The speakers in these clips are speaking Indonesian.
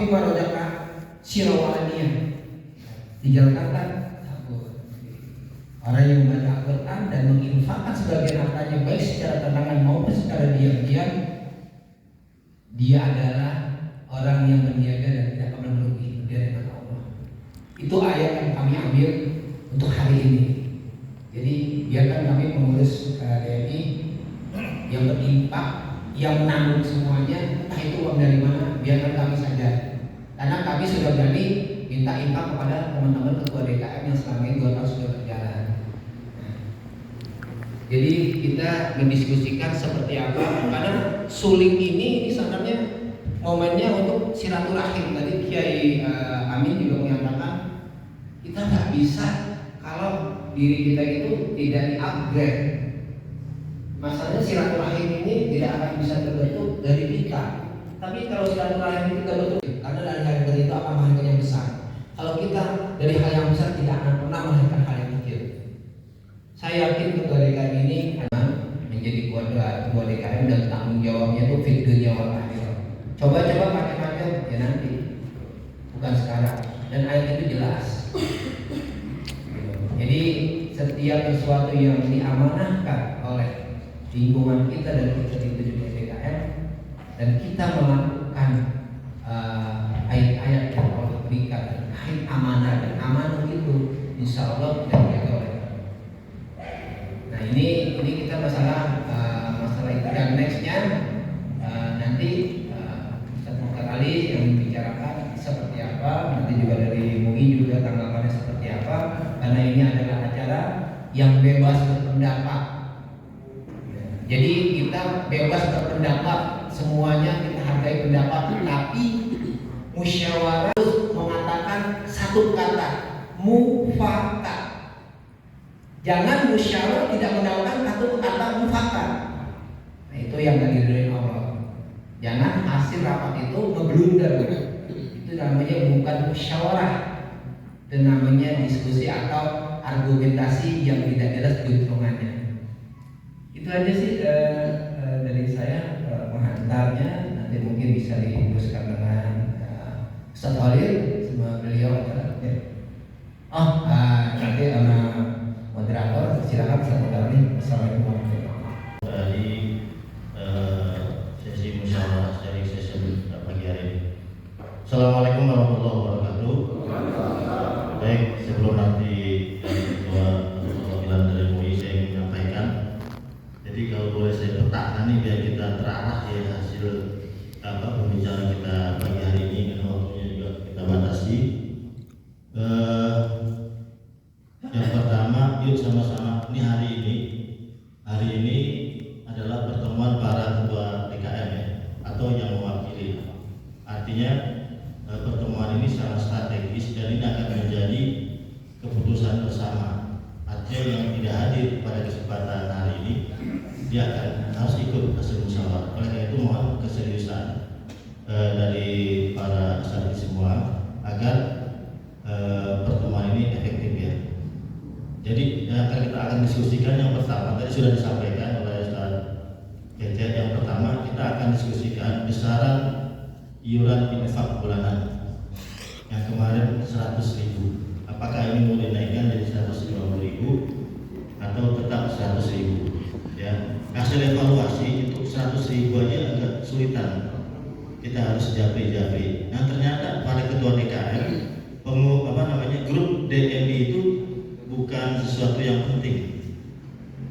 bima rozaqna sirawalaniya. Dijalankan kan? Orang yang membaca Al-Quran dan menginfakkan sebagian hartanya baik secara tendangan maupun secara diam-diam, dia adalah orang yang berniaga dan tidak pernah merugi di hadapan Allah. Itu ayat yang kami ambil untuk hari ini. Jadi biarkan kami pengurus DMI yang berinfak, yang menanggung semuanya, entah itu uang dari mana, biarkan kami saja. Karena kami sudah berani minta infak kepada teman-teman ketua DKM yang selama ini 2 tahun sudah berjalan. Jadi kita mendiskusikan seperti apa, karena suling ini sebenarnya momennya untuk silaturahim. Tadi Kiai Amin juga menyatakan kita nggak bisa kalau diri kita itu tidak di-upgrade. Masalahnya silaturahim ini tidak akan bisa terbentuk dari kita. Tapi kalau silaturahim itu terbentuk, karena dari hal yang itu akan melahirkan yang besar. Kalau kita dari hal yang besar tidak akan pernah melahirkan hal yang kecil. Saya yakin ketua DKM ini akan menjadi ketua DKM dan tanggung jawabnya itu fit dunia wal akhirah. Coba-coba macam-macam ya nanti, bukan sekarang. Dan ayat itu jelas. Jadi setiap sesuatu yang diamanahkan oleh lingkungan kita dan kita di DKM dan kita melakukan ayat-ayat yang Allah berikan terkait amanah, dan amanah itu insya Allah tidak dijaga oleh kami. Nah ini kita masalah itu, dan nextnya nanti satu kali yang dibicarakan seperti apa, nanti juga dari MUI juga tanggapannya seperti apa, karena ini adalah acara yang bebas berpendapat. Jadi kita bebas berpendapat, semuanya kita hargai pendapat, tapi musyawarah mengatakan satu kata, mufakat. Jangan musyawarah tidak menggunakan satu kata mufakat. Nah itu yang diridhoi Allah. Jangan hasil rapat itu ngeblunder. Itu namanya bukan musyawarah, itu namanya diskusi atau argumentasi yang tidak jelas juntrungannya. Itu aja sih dari saya menghantarnya. Nanti mungkin bisa diteruskan dengan Ustaz Khalil sama beliau. Nanti moderator silakan Ustaz Khalil. Assalamualaikum warahmatullahi wabarakatuh. Dari sesi musyawarah dari sesi pagi hari ini. Assalamualaikum warahmatullahi wabarakatuh. Baik, sebelum nanti ketua perwakilan dari MUI saya ingin menyampaikan. Jadi kalau boleh saya petakan nih biar kita terarah ya hasil pembicaraan kita pagi hari ini, karena waktunya juga kita batasi. Yang pertama, yuk sama-sama ini hari ini adalah pertemuan para ketua DKM ya, atau yang mewakili. Artinya pertemuan ini sangat strategis dan ini akan menjadi keputusan bersama. Artinya yang tidak hadir pada kesempatan hari ini dia akan harus ikut hasil musyawarah. Oleh karena itu mohon keseriusan dari para saksi semua agar pertemuan ini efektif ya. Jadi kita akan diskusikan yang pertama tadi sudah disampaikan oleh Ustaz Kecet. Yang pertama kita akan diskusikan besaran iuran infak bulanan yang kemarin 100.000. Apakah ini mau dinaikkan jadi 150.000 atau tetap 100.000? Ya, hasil evaluasi untuk 100.000 aja agak kesulitan. Kita harus japri. Nah ternyata pada ketua DKM grup DMI itu bukan sesuatu yang penting.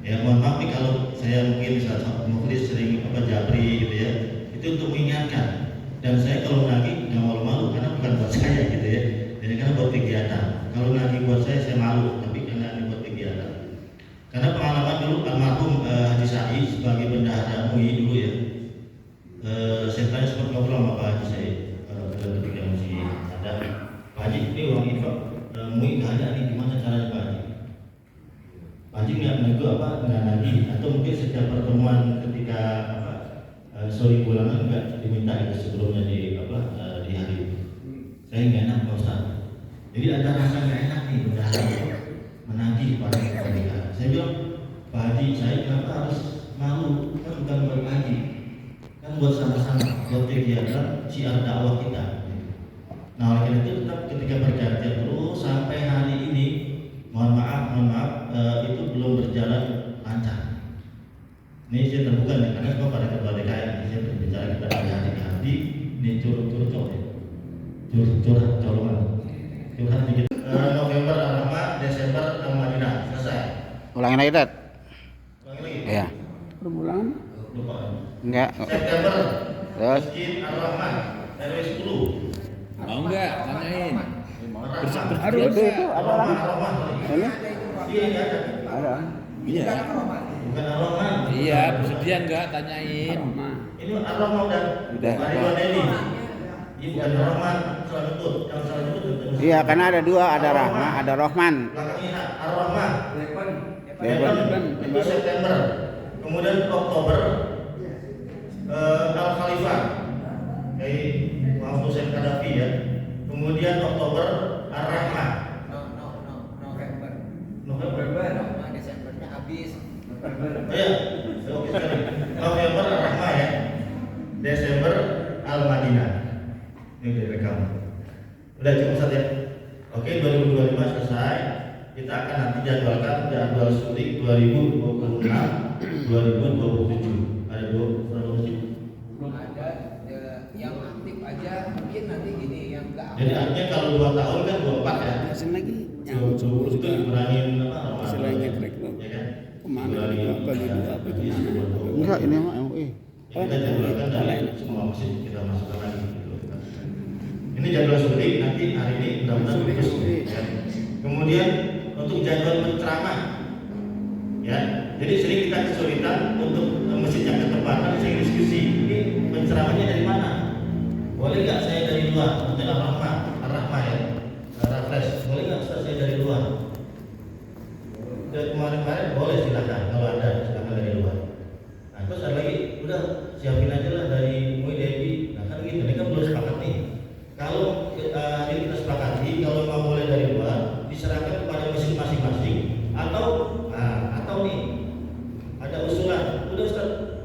Ya mohon maaf nih kalau saya mungkin Muflis sering japri gitu ya. Itu untuk mengingatkan. Dan saya kalau nagih nggak malu-malu karena bukan buat saya gitu ya. Jadi karena buat kegiatan. Kalau nagih buat saya malu, tapi karena ini buat kegiatan. Karena pengalaman dulu almarhum Haji Said sebagai bendahara MUI dulu ya. Saya tanya sempat ngobrol sama Pak Haji Said ketika masih ada. Pak Haji, ini uang infak MUI nggak ada nih, gimana caranya Pak Haji? Pak Haji nggak nagih atau mungkin setiap pertemuan ketika sorry bulanan enggak diminta itu sebelumnya di hari itu. Saya nggak enak Pak Ustaz. Jadi ada rasa nggak enak nih bendahara menagih pada mereka. Saya bilang Pak Haji, saya kenapa harus malu? Kan bukan buat Haji, kan buat sama-sama, buat kegiatan syiar dakwah kita. Nah, oleh karena itu tetap ketika pergantian terus sampai hari ini, mohon maaf, itu belum berjalan lancar. Ini saya terbuka nih, karena semua pada ketua DKM, saya berbicara kita hati-hati, ini curhat dikit. November Al-Rahmah, Desember Al-Madinah, selesai. Ulangin lagi, Dad. Ulangi lagi. Iya. Per bulan? Lupa. Enggak. September, Terus Masjid Ar-Rahman, RW 10. Mau enggak? Tanyain. Harus. itu ada lagi. Ar-Rahman. Ini Iya, ini ada. ada. Iya. Bukan Ar-Rahman. Iya, bersedia enggak? Tanyain. Ini Ar-Rahman udah. Udah. Mari Wadeni. Ini bukan Ar-Rahman, salah nyebut. Yang salah nyebut itu. Iya, karena ada dua, ada Rahma, ada Rohman. Belakangnya Ar-Rahman. Depan. Itu September. Kemudian Oktober Al-Khalifah. Kayak Muhammad Hussein Qaddafi ya. Kemudian Oktober Ar-Rahmah. November. Desembernya habis. Oh ya, oke sekali. November Ar-Rahmah ya. Desember Al-Madinah. Ini udah rekam. Udah cukup saja. Oke, 2025 selesai. Kita akan nanti jadwalkan jadwal syuting 2026 2027. Ada berapa musim? Ada yang aktif aja mungkin nanti gini yang enggak aktif. Jadi artinya kalau 2 tahun kan 24 ya. Hasil lagi. 20 itu dikurangin apa? Hasil lagi trek lo. Ya kan? Kemana? Dikurangi, Bagi dua apa kemana? Enggak, ini mah MUI. Ya, kita jadwalkan dari semua musim kita masukkan lagi gitu. Ini jadwal syuting nanti hari ini mudah-mudahan bagus ya. Kemudian untuk jadwal penceramah ya, jadi sering kita kesulitan untuk masjid yang ketempatan, sering diskusi ini penceramahnya dari mana, boleh nggak saya dari luar, nanti Ar-Rahmah ya, Refresh, boleh nggak Ustaz saya dari luar. Dan kemarin-kemarin boleh silakan, kalau ada silakan dari luar. Nah terus ada lagi, udah siapin aja lah dari MUI DPI. Nah kan gitu, ini kan belum sepakat nih. Kalau ini kita sepakati, kalau mau mulai dari luar, diserahkan kepada masjid masing-masing, atau nih ada usulan, udah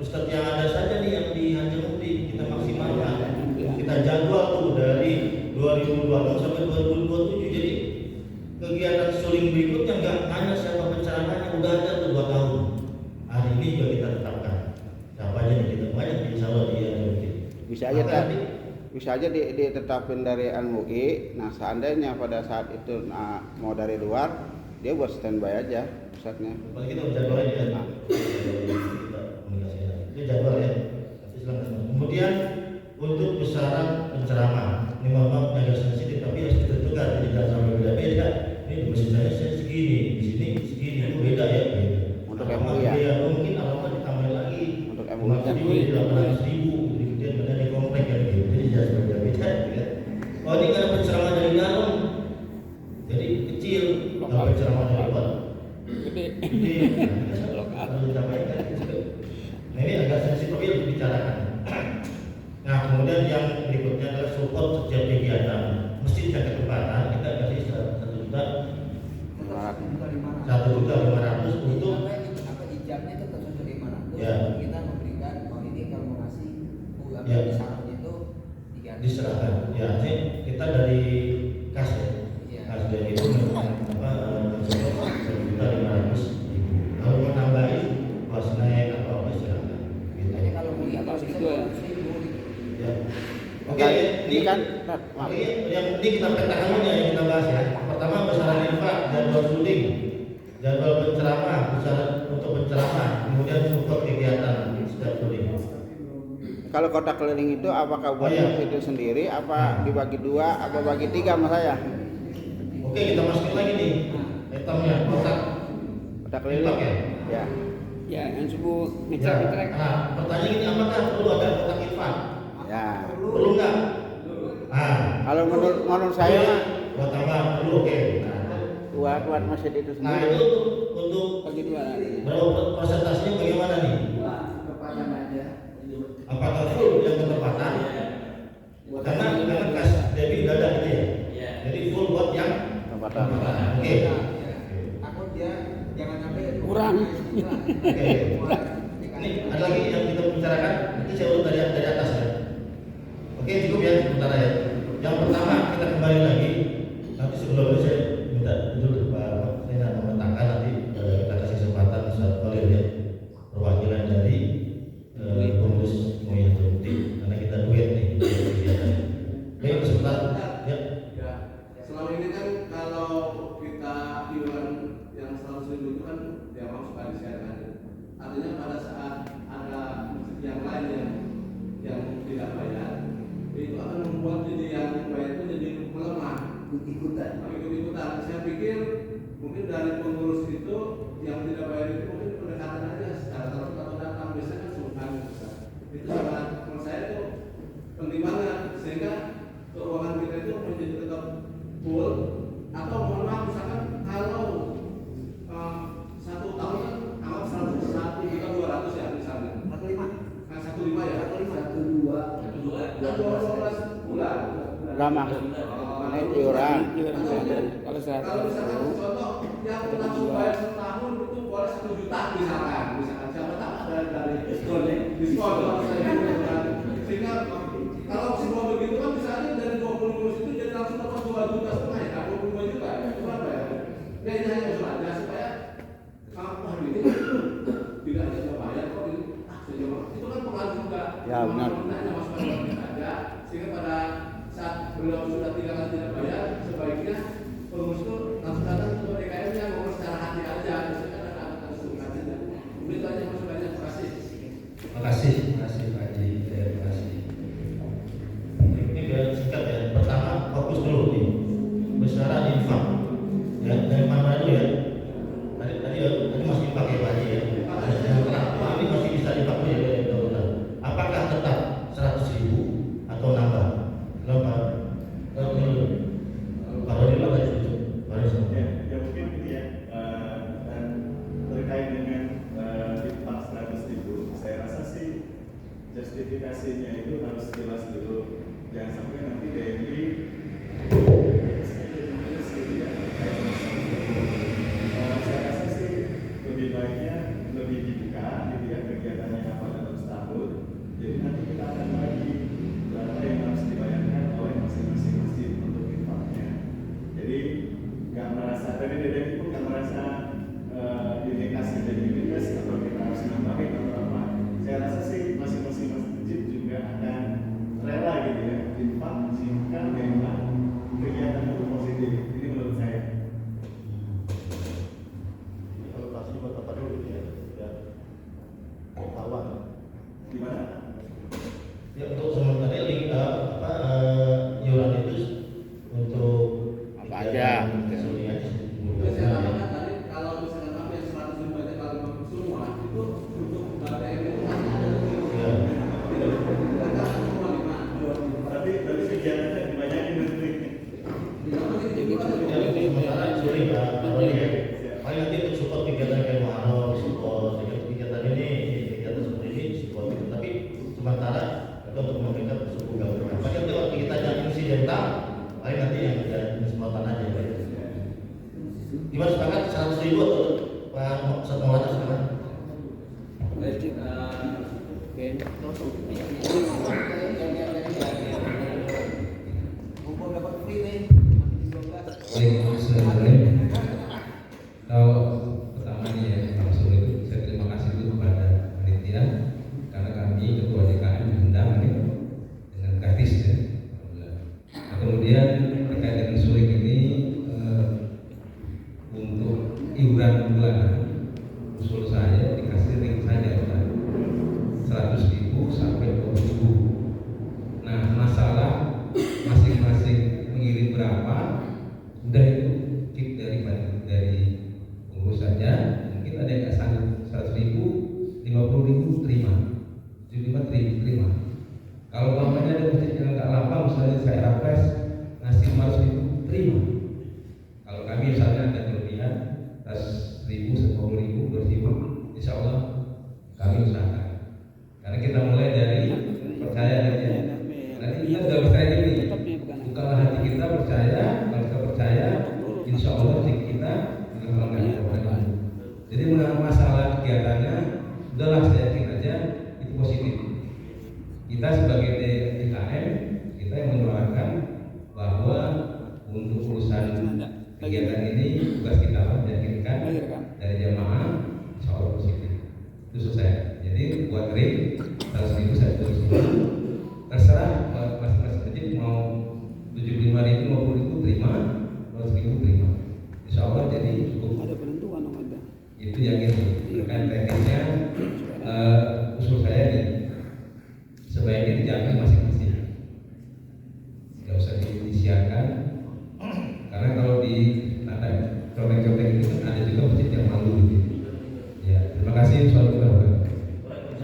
Ustaz yang ada saja nih yang di Hanjamukti kita maksimalkan, kita jadwal tuh dari 2020 sampai 2027. Jadi kegiatan suling berikutnya nggak hanya siapa penceramahnya, udah ada tuh 2 tahun. Hari ini juga kita tetapkan siapa aja nih, kita banyak insya Allah di Hanjamukti. Bisa aja ditetapin dari MUI. Nah, seandainya pada saat itu mau dari luar, dia buat standby aja pusatnya. Paling kita jadwal aja. Kita komunikasi aja. Itu jadwal ya. Nanti silakan. Kemudian untuk besaran penceramah, ini mohon maaf agak sensitif tapi harus ditentukan. Jadi jangan sampai beda-beda. Ini di masjid saya segini, di sini segini, itu beda ya. Untuk MUI ya. Mungkin alamat ditambah lagi. Untuk MUI kan. Di 800.000, kemudian ada di komplek kan gitu. Jadi jangan beda-beda. Ya. Oh ini karena penceramah dari dalam, jadi kecil. Kalau penceramah dari luar. Gede. Nah ini agak sensitif ya dibicarakan. Nah kemudian yang berikutnya adalah support setiap kegiatan masjid yang ketempatan kita kasih 1.500.000 untuk ijabnya itu tetap 1.500. Ya. Kita memberikan ini kalau mau ngasih uang Ya. di sahamnya itu 300. diserahkan. Ya ini kita dari kas ya. Iya. Kas dari itu apa 1.500.000. Kalau mau nambahin pas naik atau apa silakan. Gitu. Jadi kalau mau Ya, ikut pasti bisa itu ya. 200.000. Ya. Oke, Ini kan yang ini kita petakan aja yang kita bahas ya. Pertama besaran infak, jadwal syuting, jadwal penceramah, besaran untuk penceramah, kemudian support kegiatan setiap syuting. kalau kotak keliling itu apakah buat masjid itu sendiri, apa dibagi 2, apa bagi 3 mas saya? Oke, kita masukin lagi nih itemnya kotak Kotak keliling. infak ya. Ya. Ya, yang subuh Ya. ngecek. Nah, pertanyaan ini apakah perlu ada kotak infak? Ya. Perlu nggak? Nah, Kalau menurut saya mah buat tambah perlu oke. Nah, buat masjid itu nah sendiri. itu untuk Bagi 2. berapa persentasenya bagaimana nih? Apakah full yang ketepatan? Karena kas Debbie udah ada gitu ya. Jadi full buat yang Tempatan. Oke. Takut dia jangan sampai Kurang. Oke. Ini ada lagi yang kita bicarakan. Nanti saya urut dari atas ya. Oke cukup ya sementara ya. Yang pertama kita artinya pada saat ada yang lain yang tidak bayar, itu akan membuat jadi yang bayar itu jadi melemah, ikut-ikutan. Saya pikir mungkin dari pengurus itu yang tidak bayar itu mungkin pendekatan aja secara tertutup atau datang, biasanya kan sultan itu sangat, menurut saya itu penting banget sehingga keuangan kita itu menjadi tetap full. Atau mohon maaf, misalkan kalau 1 tahun kan anggap 1.200.000 ya misalnya 1.5 ya 12 bulan Enggak maksud naik iuran. Kalau kalau misalkan contoh yang langsung bayar setahun itu boleh 1 juta misalkan siapa tahu ada dari diskon sehingga kalau semua begitu kan misalnya dari 20 kursi itu jadi langsung dapat 2,5 juta ya 25 juta ya itu berapa ya? Ya ini hanya usul aja supaya wah ini tidak hanya cuma bayar kok ini itu kan pengaruh juga. Ya benar. Hanya masukan kita aja sehingga pada saat beliau sudah tidak bayar sebaiknya pengurus itu langsung datang ke DKM nya ngomong secara hati aja misalkan ada surat aja. Itu aja masukannya. Terima kasih. Terima kasih Pak Haji. Terima kasih. Ini biar singkat ya. Pertama fokus dulu nih. Bicara infak. Ya dari mana dulu ya? Tadi masih pakai Pak Haji ya. Ini masih bisa dipakai ya. Apakah tetap 100.000 atau nambah? Kenapa? Kalau di mana itu? Ya mungkin ini ya. Dan terkait dengan infak 100.000, saya rasa sih justifikasinya itu harus jelas dulu. Jangan sampai nanti DMI saya rasa sih lebih baiknya lebih dibuka gitu ya kegiatannya apa dalam setahun. Jadi nanti kita akan bagi berapa yang harus dibayarkan oleh masing-masing masjid untuk infaknya. Jadi nggak merasa dari DDM pun nggak merasa indikasi dari unitas atau kita harus nambahin atau apa. Saya rasa sih masing-masing masjid juga akan rela gitu ya infak jika memang kegiatan itu positif. Ini menurut saya. Kalau kasih buat apa dulu ya? Ya. Kawan. Gimana? Ya untuk sementara iuran itu untuk Apa aja? Saya katakan tadi kalau misalkan apa yang 100 ribu aja kalau semua itu untuk BTM itu masih ada tidak semua 5. Tapi kegiatannya dibanyakin nanti. Sementara sorry Pak Roni ya. Paling nanti untuk support kegiatan kayak Muharram, support kegiatan ini, kegiatan seperti ini support. Tapi sementara itu untuk memberikan suku gabungan. Tapi untuk waktu kita jadi insidental, paling nanti yang ada kesempatan aja. Gimana sepakat 100.000 atau Pak Ustadz Maulana sepakat? Kalau pertama nih ya, langsung itu saya terima kasih dulu kepada panitia karena kami ketua DKM diundang nih dengan gratis ya. Nah, kemudian terkait dengan suling ini untuk iuran bulanan usul saya dikasih ring saja Pak, 100.000 sampai 20.000. Nah masalah masing-masing mengirim berapa udah itu cek dari pengurus saja. Mungkin ada yang nggak sanggup 100.000, 50.000 terima, 75 terima. Kalau umpamanya ada masjid yang nggak lapang, misalnya saya rapes ngasih 500.000 terima. Kalau kami misalnya ada kelebihan 100.000, 10.000, 200.000, insya Allah kami usahakan. Karena kita mulai dari percaya aja. Nanti kita sudah percaya ini, bukanlah hati kita percaya. Kalau kita percaya, insya Allah kita mengembangkan. Jadi mengenai masalah kegiatannya, udahlah saya yakin aja itu positif. Kita sebagai DKM, kita yang mendoakan bahwa untuk urusan kegiatan ini tugas kita meyakinkan dari jamaah, insya Allah positif. Itu selesai. Jadi buat ring 100.000 saya terus terserah masing-masing masjid mau 75.000, 50.000 terima, 100.000 terima. Insya Allah jadi cukup. Ada penentuan ada. Itu yang itu terkait teknisnya. Usul saya nih, sebaiknya dijaga masing-masing, nggak usah disiarkan, karena kalau di contek-contek itu kan ada juga masjid yang malu gitu. Ya, terima kasih. Soal kita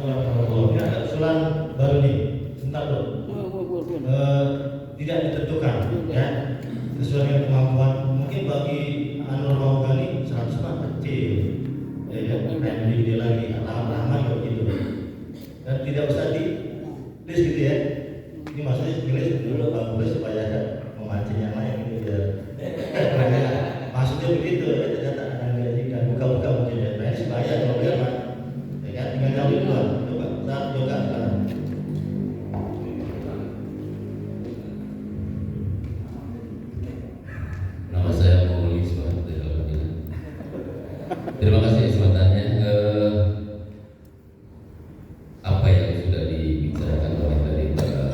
Ini ada usulan baru nih, sebentar dulu. Tidak ditentukan, ya, sesuai dengan kemampuan. Mungkin bagi Anur Maugani 100 mah kecil, ya, dan gede lagi, lama juga gitu. Dan tidak usah di list gitu ya. Ini maksudnya tulis dulu bagus supaya memancing yang lain gitu ya. Maksudnya begitu, ya, ternyata dan buka-buka mungkin ya. Nah, ini bahaya kalau dia mah, ya kan, tinggal jauh duluan. Coba, saat yoga sekarang. Nama saya Mauli Suwardi. Terima kasih kesempatannya. Apa yang sudah dibicarakan oleh dari para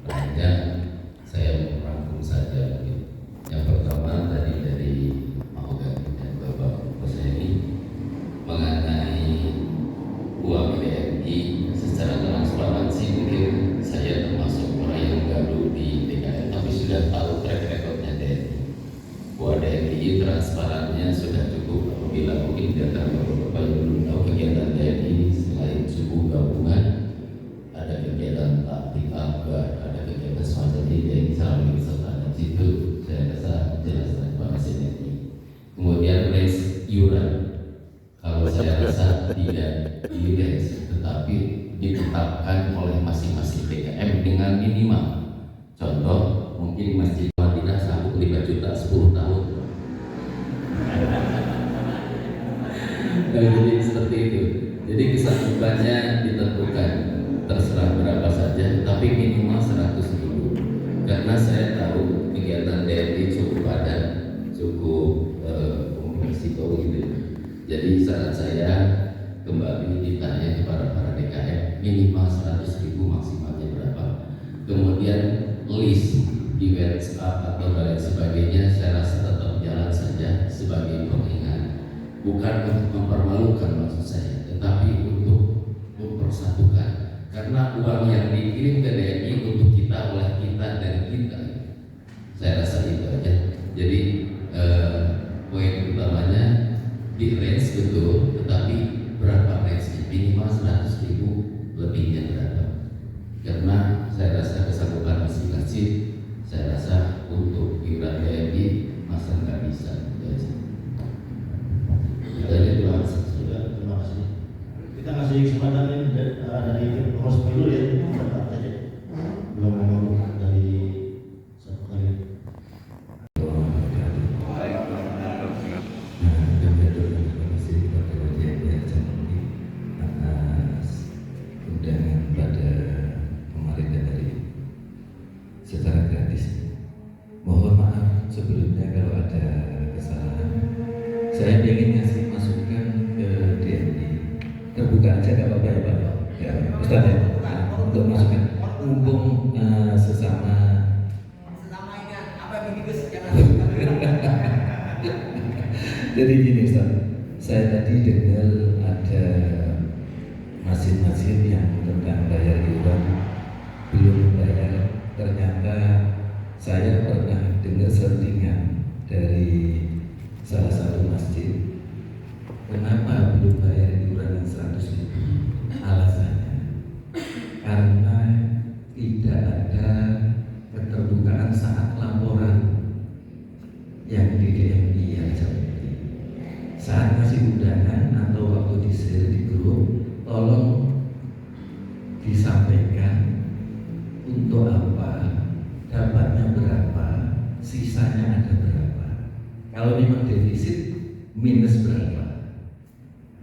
penanya, saya merangkum saja. Yang pertama tadi dari Maugani dan Bapak Husseini mengenai uang BNI secara transparansi. Mungkin saya termasuk orang yang baru di DKM, tapi sudah tahu track recordnya DNI. Bahwa DNI transparannya sudah cukup. Apabila mungkin di antara Bapak yang belum tahu kegiatan DNI selain suku gabungan, ada kegiatan taktik akbar, ada kegiatan semacam ini yang saling serta di situ. Saya rasa jelas transparansi DNI. Kemudian range iuran, kalau saya rasa tidak di range, tetapi ditetapkan oleh masing-masing DKM dengan minimal. Contoh, mungkin Masjid Madinah sanggup 5 juta 10 tahun. Nah, jadi seperti itu. Jadi kesanggupannya ditentukan, terserah berapa saja, tapi minimal 100.000. Karena saya tahu kegiatan DNI cukup padat, cukup berisiko gitu. Jadi saran saya kembali ditanya kepada para DKM, minimal 100.000, maksimalnya berapa. Kemudian list di WhatsApp atau lain sebagainya, saya rasa tetap jalan saja sebagai pengingat. Bukan untuk mempermalukan maksud saya, tetapi untuk mempersatukan. Karena uang yang dikirim ke DNI untuk kita, oleh kita, dan kita. Saya rasa itu aja. Jadi poin utamanya di range betul, tetapi berapa range? Minimal 100.000, lebihnya berapa? Karena saya rasa kesanggupan masing-masing. Saya rasa untuk iuran DNI masa nggak bisa. Terima kasih. Kita ngasih kesempatan ini dari pengurus pemilu ya, cepat saja. Belum ngomong dari satu kali. Undangan pada pemerintah dari secara gratis. Mohon maaf sebelumnya kalau ada kesalahan. Saya ingin ngasih masukan ke DNI. Terbuka aja nggak apa-apa ya Pak. Ya, Ustaz ya. Untuk masukan mumpung sesama. Jadi gini Ustaz, saya tadi dengar ada masjid-masjid yang tentang bayar iuran belum bayar. Ternyata saya pernah dengar selingan dari salah satu masjid, kenapa belum bayar iuran 100.000? Alasannya karena tidak ada keterbukaan saat laporan yang di DNI yang seperti saat ngasih undangan atau waktu di-share di grup, tolong disampaikan untuk apa, dapatnya berapa, sisanya ada berapa. Kalau memang defisit, minus berapa.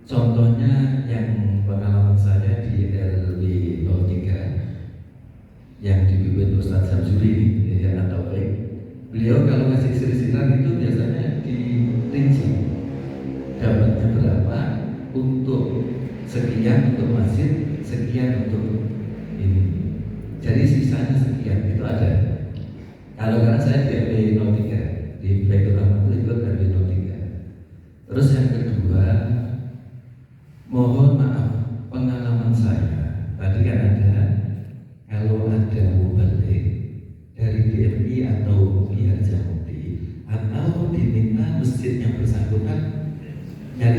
Contohnya yang pengalaman saya di LB 03 yang dipimpin Ustadz Samsuri ya, atau beliau kalau ngasih silsilah itu biasanya dirinci dapatnya berapa untuk sekian untuk masjid, sekian untuk ini. Jadi sisanya sekian itu ada. Kalau karena saya di LB 03 di Baitur Rahman itu ikut LB 03. Terus yang kedua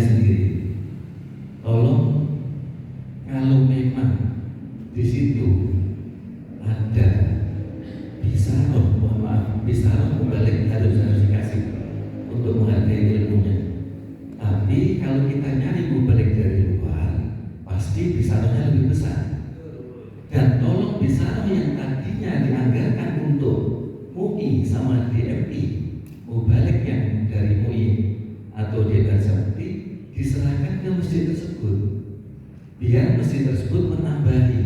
sendiri. Tolong, kalau memang di situ ada bisaroh, mohon maaf, bisaroh balik harus dikasih untuk menghargai ilmunya. Tapi kalau kita nyari mubalik dari luar, pasti bisarohnya lebih besar. Dan tolong bisaroh yang tadinya dianggarkan untuk MUI sama DMI, mubalik yang dari MUI atau DMI diserahkan ke masjid tersebut, biar masjid tersebut menambahi.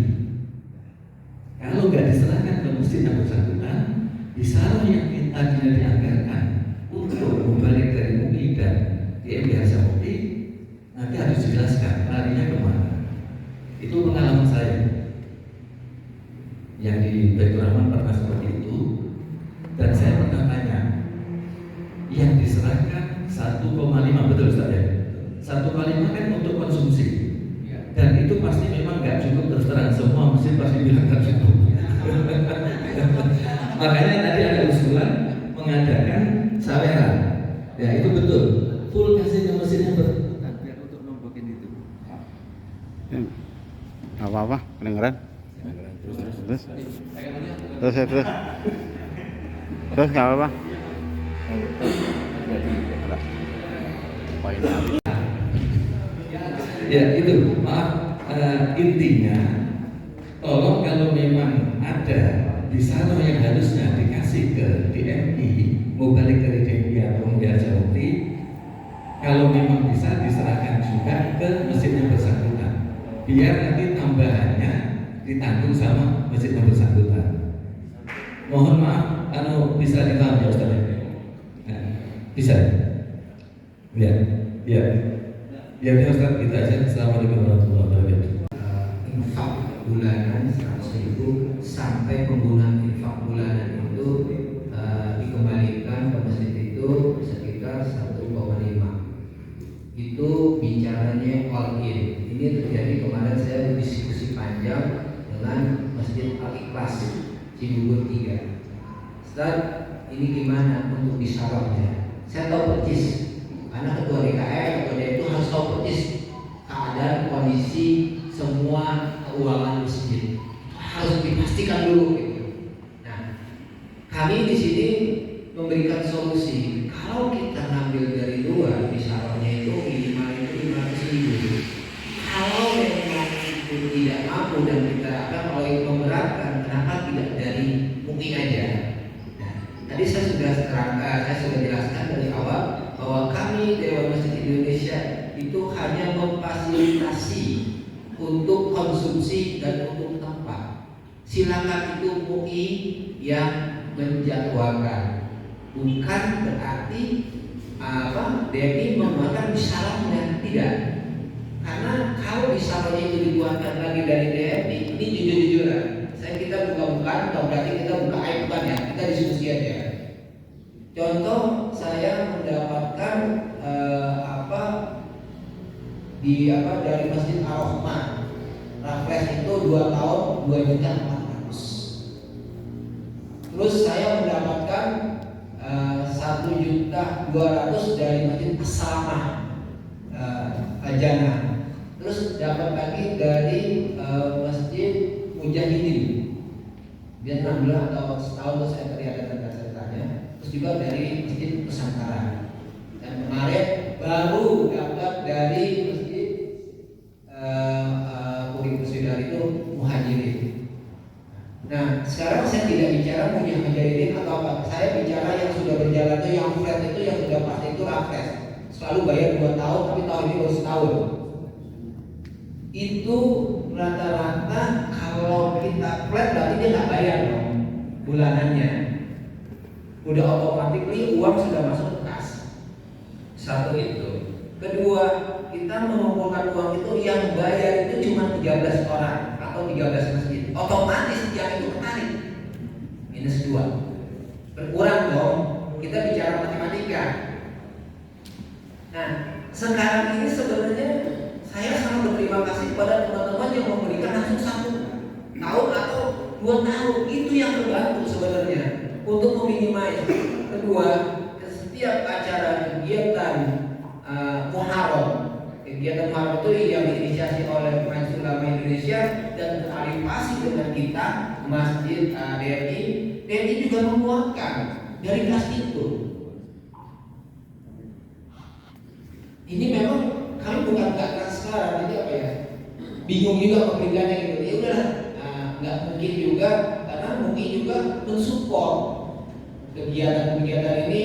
Kalau nggak diserahkan ke masjid yang bersangkutan, bisaroh yang tadinya dianggarkan untuk mubalik dari MUI dan DMI Saudi nanti harus dijelaskan larinya kemana. Itu pengalaman saya yang di Baitur Rahman pernah seperti itu, dan saya pernah tanya yang diserahkan 1,5, betul Ustaz ya? 1,5 kan untuk konsumsi, dan itu pasti memang nggak cukup. Terus terang, semua mesin pasti bilang nggak cukup. Makanya tadi ada usulan mengadakan saweran, ya itu betul. Full kasih ke mesinnya biar untuk nombokin itu. Gak apa-apa, kedengeran. Terus nggak apa-apa. Ya itu, maaf, intinya tolong kalau memang ada bisaroh yang harusnya dikasih ke DMI, mau balik dari DMI atau Mulia Jauti, kalau memang bisa diserahkan juga ke mesin yang bersangkutan, biar nanti tambahannya ditanggung sama mesin yang bersangkutan. Mohon maaf, bisa dipahami ya Ustaz? Bisa? Ya, ya. Ya Ustaz, kita aja. Assalamualaikum warahmatullahi wabarakatuh. Infak bulanan 100.000 sampai penggunaan infak bulanan itu dikembalikan ke masjid itu sekitar 1,5. Itu bicaranya all in. Ini terjadi kemarin saya diskusi panjang dengan Masjid Al-Ikhlas Cibubur 3. Ustaz, ini gimana untuk bisarohnya? Saya tahu persis, karena ketua DKM, ketua itu harus tahu persis keadaan kondisi semua keuangan masjid. Harus dipastikan dulu gitu. Nah, kami di sini memberikan solusi. Kalau kita ngambil dari luar, bisarohnya itu minimal itu 500.000. Kalau memang itu tidak mampu dan kita akan kalau itu memberatkan, kenapa tidak dari MUI aja? Nah, tadi saya sudah jelaskan dari awal bahwa kami Dewan Masjid Indonesia itu hanya memfasilitasi untuk konsumsi dan untuk tempat. Silakan itu MUI yang menjadwalkan. Bukan berarti DMI membuatkan bisarohnya, tidak. Karena kalau bisarohnya itu dibuatkan lagi dari DMI, ini jujur-jujuran. Kita buka-bukaan, bukan berarti kita buka aib, bukan ya. Kita diskusi aja. Contoh, saya mendapatkan dari Masjid Ar-Rahman. Raffles itu 2 tahun 2.400.000. Terus saya mendapatkan 1.200.000 dari Masjid As-Salamah Ajana. Terus dapat lagi dari Masjid Mujahidin. Dia 6 bulan atau setahun, terus saya terlihat dan ceritanya. Terus juga dari Masjid Nusantara. Dan kemarin baru dapat dari Masjid Puri Pusudar itu Muhajirin. Nah, sekarang saya tidak bicara Muhajirin atau apa. Saya bicara yang sudah berjalan itu, yang flat itu, yang sudah pasti itu raffles. Selalu bayar 2 tahun, tapi tahun ini baru setahun. Itu rata-rata kalau kita flat berarti dia nggak bayar dong bulanannya. Udah otomatis uang sudah masuk ke kas. Satu itu. Kedua, kita mengumpulkan uang itu yang bayar itu cuma 13 orang atau 13 masjid. Otomatis yang itu ketarik. -2. Berkurang dong. Kita bicara matematika. Nah, sekarang ini sebenarnya saya sangat berterima kasih kepada teman-teman yang memberikan langsung 1 tahun atau 2 tahun. Itu yang terbantu sebenarnya untuk meminimais. Kedua, setiap acara kegiatan Muharram Kegiatan Muharram itu yang diinisiasi oleh Majelis Ulama Indonesia dan terafiliasi dengan kita Masjid DMI. DMI juga menguatkan dari kelas itu. Ini memang kami bukan gak transparan, jadi apa ya? Bingung juga pemberiannya gitu. Ya udahlah, nggak mungkin juga karena mungkin juga mensupport kegiatan-kegiatan ini.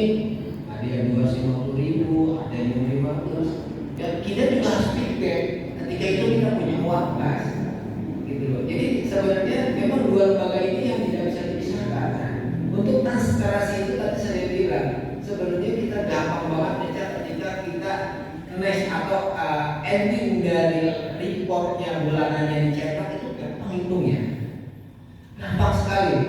Ada yang 250.000, ada yang 15. Dan kita juga harus feedback. Ketika itu kita punya uang pas, gitu loh. Jadi sebenarnya memang dua lembaga ini yang tidak bisa dipisahkan. Nah, untuk transparansi itu tadi saya bilang sebenarnya kita gampang banget baca ketika kita next atau ending dari reportnya bulanannya dicetak itu gampang hitungnya, gampang sekali,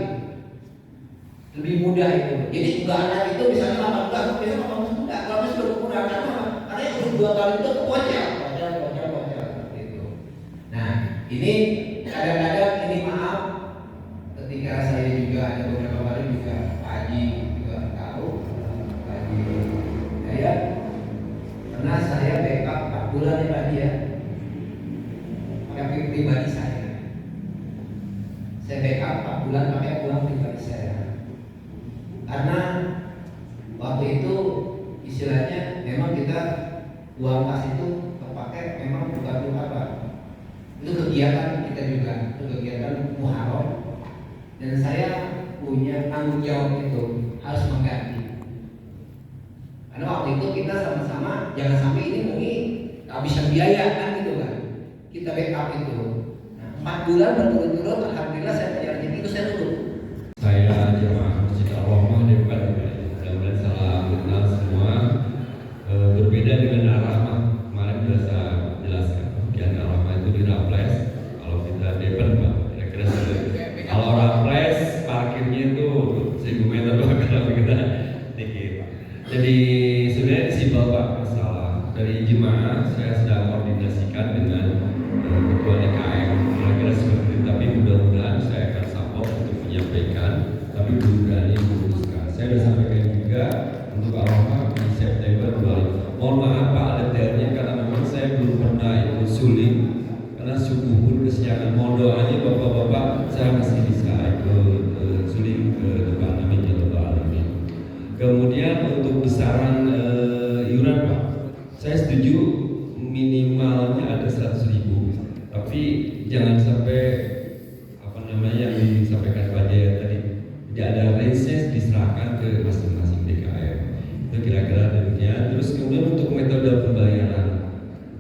lebih mudah itu. Jadi bulanan itu misalnya 18, biasanya 18 enggak, kalau sudah kurang karena yang dua kali itu kocak gitu. Nah ini kadang-kadang ini maaf ketika saya juga ada beberapa kali juga Pak Haji juga tahu, Pak Haji saya karena saya backup 4 bulan ya Pak Haji ya, pakai pribadi saya backup 4 bulan pakai uang pribadi saya karena waktu itu istilahnya memang kita uang kas itu terpakai memang bukan untuk apa, itu kegiatan kita juga, itu kegiatan Muharram dan saya punya tanggung jawab itu harus mengganti karena waktu itu kita sama-sama jangan sampai ini mungkin kehabisan biaya kan gitu kan, kita backup itu. Nah, 4 bulan berturut-turut alhamdulillah saya menjalani itu saya tutup. Saya jemaah Masjid Ar-Rahmah Depok, mudah-mudahan salam kenal semua. Berbeda dengan Ar-Rahmah, kemarin sudah saya jelaskan. Bagian Ar-Rahmah itu di Raples, kalau kita Depok Pak, kira-kira kalau Raples parkirnya itu 1000 meter kalau kita dikit. Jadi sebenarnya simpel Pak masalah dari jemaah saya sedang koordinasikan dengan ketua DKM kira-kira seperti itu, tapi mudah-mudahan saya akan support untuk menyampaikan, tapi belum berani memutuskan. Saya sudah sampaikan juga untuk Ar-Rahmah di September 2000. Mohon maaf Pak detailnya karena memang saya belum pernah ikut suling karena subuh pun kesiangan. Mohon doanya Bapak-bapak saya masih bisa ikut suling ke depan, amin ya rabbal alamin. Kemudian untuk besaran iuran Pak, saya setuju minimalnya ada 100.000, tapi jangan sampai apa namanya yang disampaikan Pak Jaya tadi tidak ada range-nya, diserahkan ke masing-masing DKM. Itu kira-kira demikian. Terus kemudian untuk metode pembayaran,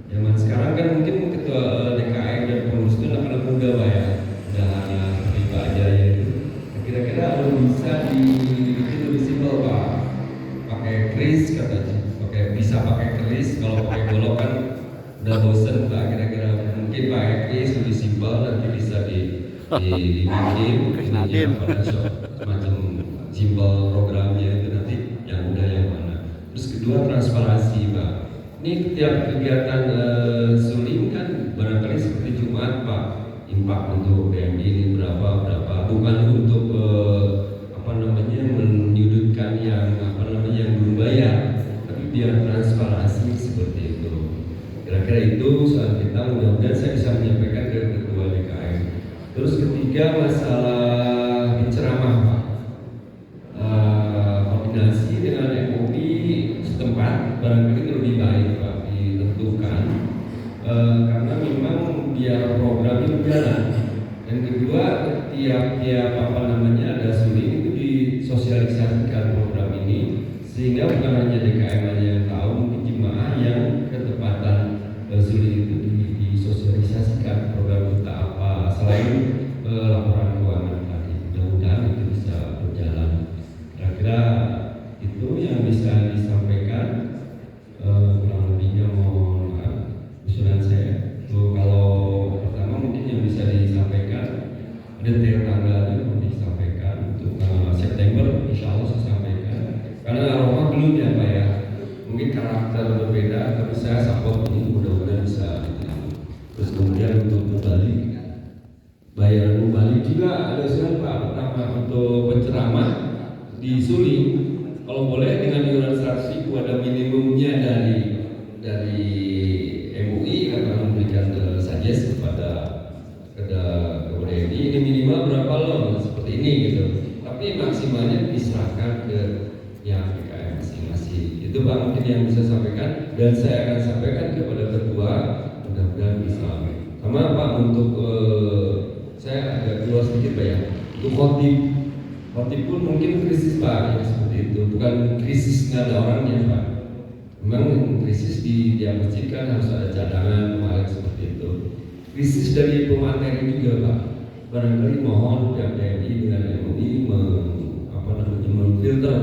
zaman sekarang kan mungkin ketua DKM dan pengurus itu anak-anak muda Pak ya, dana seperti Pak Jaya itu. Kira-kira kalau bisa dibikin lebih simpel Pak, pakai kris katanya, bisa pakai kris. Kalau pakai golok kan udah bosen Pak, kira-kira mungkin pakai kris lebih simpel, nanti bisa dibikin semacam simpel programnya itu nanti yang mudah yang mana. Terus kedua transparansi Pak, ini tiap kegiatan suling kan barangkali seperti Jumat Pak, impak untuk BMI ini berapa bukan untuk apa namanya menyudutkan yang apa namanya yang belum bayar, tapi biar transparansi seperti itu. Kira-kira itu soal kita, mudah-mudahan saya bisa menyampaikan ke ketua DKM. Terus ketiga masalah penceramah Pak, koordinasi dengan MUI setempat barangkali lebih baik Pak ditentukan, karena memang biar programnya berjalan. Dan kedua tiap apa namanya ada suling itu disosialisasikan program ini sehingga bukan hanya DKM aja yang tahu, mungkin jemaah yang ketepatan suling itu disosialisasikan program kita apa selain laporan keuangan tadi. Mudah-mudahan itu bisa berjalan. Kira-kira itu yang bisa disampaikan. Kurang lebihnya mohon maaf usulan saya. Kalau pertama mungkin yang bisa disampaikan detail tanggalnya mau disampaikan untuk September, insya Allah saya sampaikan. Karena Ar-Rahmah belum ya Pak ya, mungkin karakter berbeda, tapi saya support ini mudah-mudahan bisa diterima. Terus kemudian untuk mubalik, bayaran mubalik juga ada usulan Pak. Pertama untuk penceramah di suling, kalau boleh dengan iuran 100.000 ada minimumnya dari MUI diserahkan ke yang PKM masing-masing. Itu Pak mungkin yang bisa sampaikan, dan saya akan sampaikan kepada ketua, mudah-mudahan bisa. Sama Pak untuk saya agak keluar sedikit Pak ya. Untuk khotib pun mungkin krisis Pak, ya seperti itu. Bukan krisis nggak ada orangnya Pak. Memang krisis di masjid kan harus ada cadangan kemarin seperti itu. Krisis dari pemateri juga Pak. Barangkali mohon pihak TNI dengan MUI memfilter,